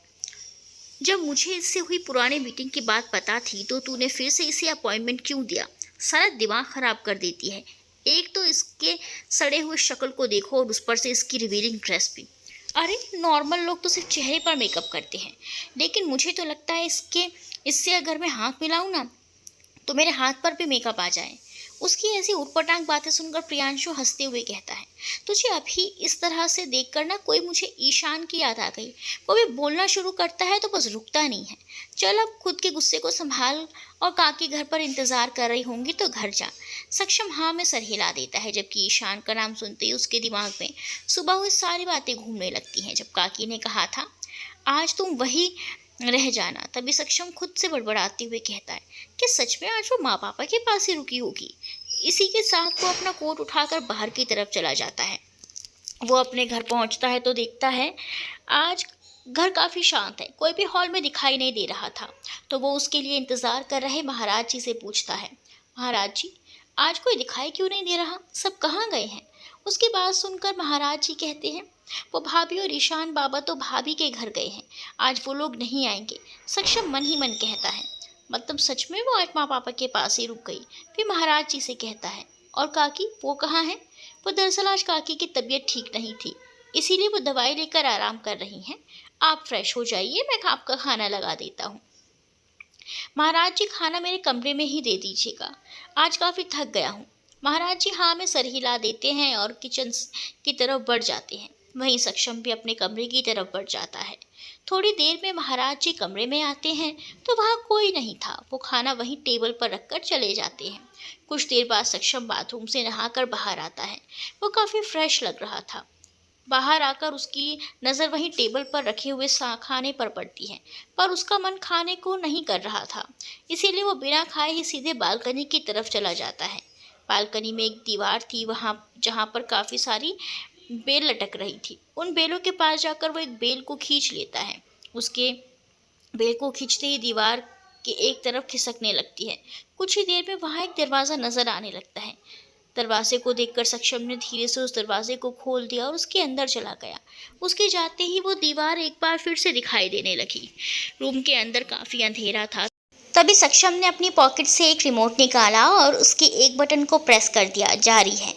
जब मुझे इससे हुई पुरानी मीटिंग की बात पता थी तो तूने फिर से इसे अपॉइंटमेंट क्यों दिया। सारा दिमाग खराब कर देती है। एक तो इसके सड़े हुए शक्ल को देखो और उस पर से इसकी रिवीलिंग ड्रेस भी। अरे नॉर्मल लोग तो सिर्फ चेहरे पर मेकअप करते हैं, लेकिन मुझे तो लगता है इससे अगर मैं हाथ मिलाऊं ना तो मेरे हाथ पर भी मेकअप आ जाए। उसकी ऐसी उटपटांग बातें सुनकर प्रियांशु हंसते हुए कहता है, तुझे अभी इस तरह से देखकर ना कोई मुझे ईशान की याद आ गई। वो भी बोलना शुरू करता है तो बस रुकता नहीं है। चल अब खुद के गुस्से को संभाल और काकी घर पर इंतजार कर रही होंगी तो घर जा। सक्षम हाँ में सर हिला देता है, जबकि ईशान का नाम सुनते ही उसके दिमाग में सुबह हुई सारी बातें घूमने लगती हैं। जब काकी ने कहा था आज तुम वही रह जाना। तभी सक्षम खुद से बड़बड़ाते हुए कहता है कि सच में आज वो माँ पापा के पास ही रुकी होगी। इसी के साथ वो अपना कोट उठाकर बाहर की तरफ चला जाता है। वो अपने घर पहुंचता है तो देखता है आज घर काफ़ी शांत है, कोई भी हॉल में दिखाई नहीं दे रहा था। तो वो उसके लिए इंतज़ार कर रहे महाराज जी से पूछता है, महाराज जी आज कोई दिखाई क्यों नहीं दे रहा, सब कहाँ गए हैं? उसकी बात सुनकर महाराज जी कहते हैं, वो भाभी और ईशान बाबा तो भाभी के घर गए हैं, आज वो लोग नहीं आएंगे। सक्षम मन ही मन कहता है, मतलब सच में वो आज माँ पापा के पास ही रुक गई। फिर महाराज जी से कहता है, और काकी वो कहाँ है? वो दरअसल आज काकी की तबीयत ठीक नहीं थी, इसीलिए वो दवाई लेकर आराम कर रही हैं। आप फ्रेश हो जाइए, मैं आपका खाना लगा देता हूँ। महाराज जी खाना मेरे कमरे में ही दे दीजिएगा, आज काफ़ी थक गया हूँ। महाराज जी हाँ में सर हिला देते हैं और किचन की तरफ बढ़ जाते हैं। वहीं सक्षम भी अपने कमरे की तरफ बढ़ जाता है। थोड़ी देर में महाराज जी कमरे में आते हैं तो वहाँ कोई नहीं था। वो खाना वहीं टेबल पर रखकर चले जाते हैं। कुछ देर बाद सक्षम बाथरूम से नहाकर बाहर आता है। वो काफ़ी फ्रेश लग रहा था। बाहर आकर उसकी नज़र वहीं टेबल पर रखे हुए खाने पर पड़ती है, पर उसका मन खाने को नहीं कर रहा था। इसीलिए वो बिना खाए ही सीधे बालकनी की तरफ चला जाता है। बालकनी में एक दीवार थी, वहाँ जहाँ पर काफ़ी सारी बेल लटक रही थी। उन बेलों के पास जाकर वो एक बेल को खींच लेता है। उसके बेल को खींचते ही दीवार के एक तरफ खिसकने लगती है। कुछ ही देर में वहाँ एक दरवाज़ा नज़र आने लगता है। दरवाजे को देखकर सक्षम ने धीरे से उस दरवाजे को खोल दिया और उसके अंदर चला गया। उसके जाते ही वो दीवार एक बार फिर से दिखाई देने लगी। रूम के अंदर काफ़ी अंधेरा था। तभी सक्षम ने अपनी पॉकेट से एक रिमोट निकाला और उसके एक बटन को प्रेस कर दिया। जारी है।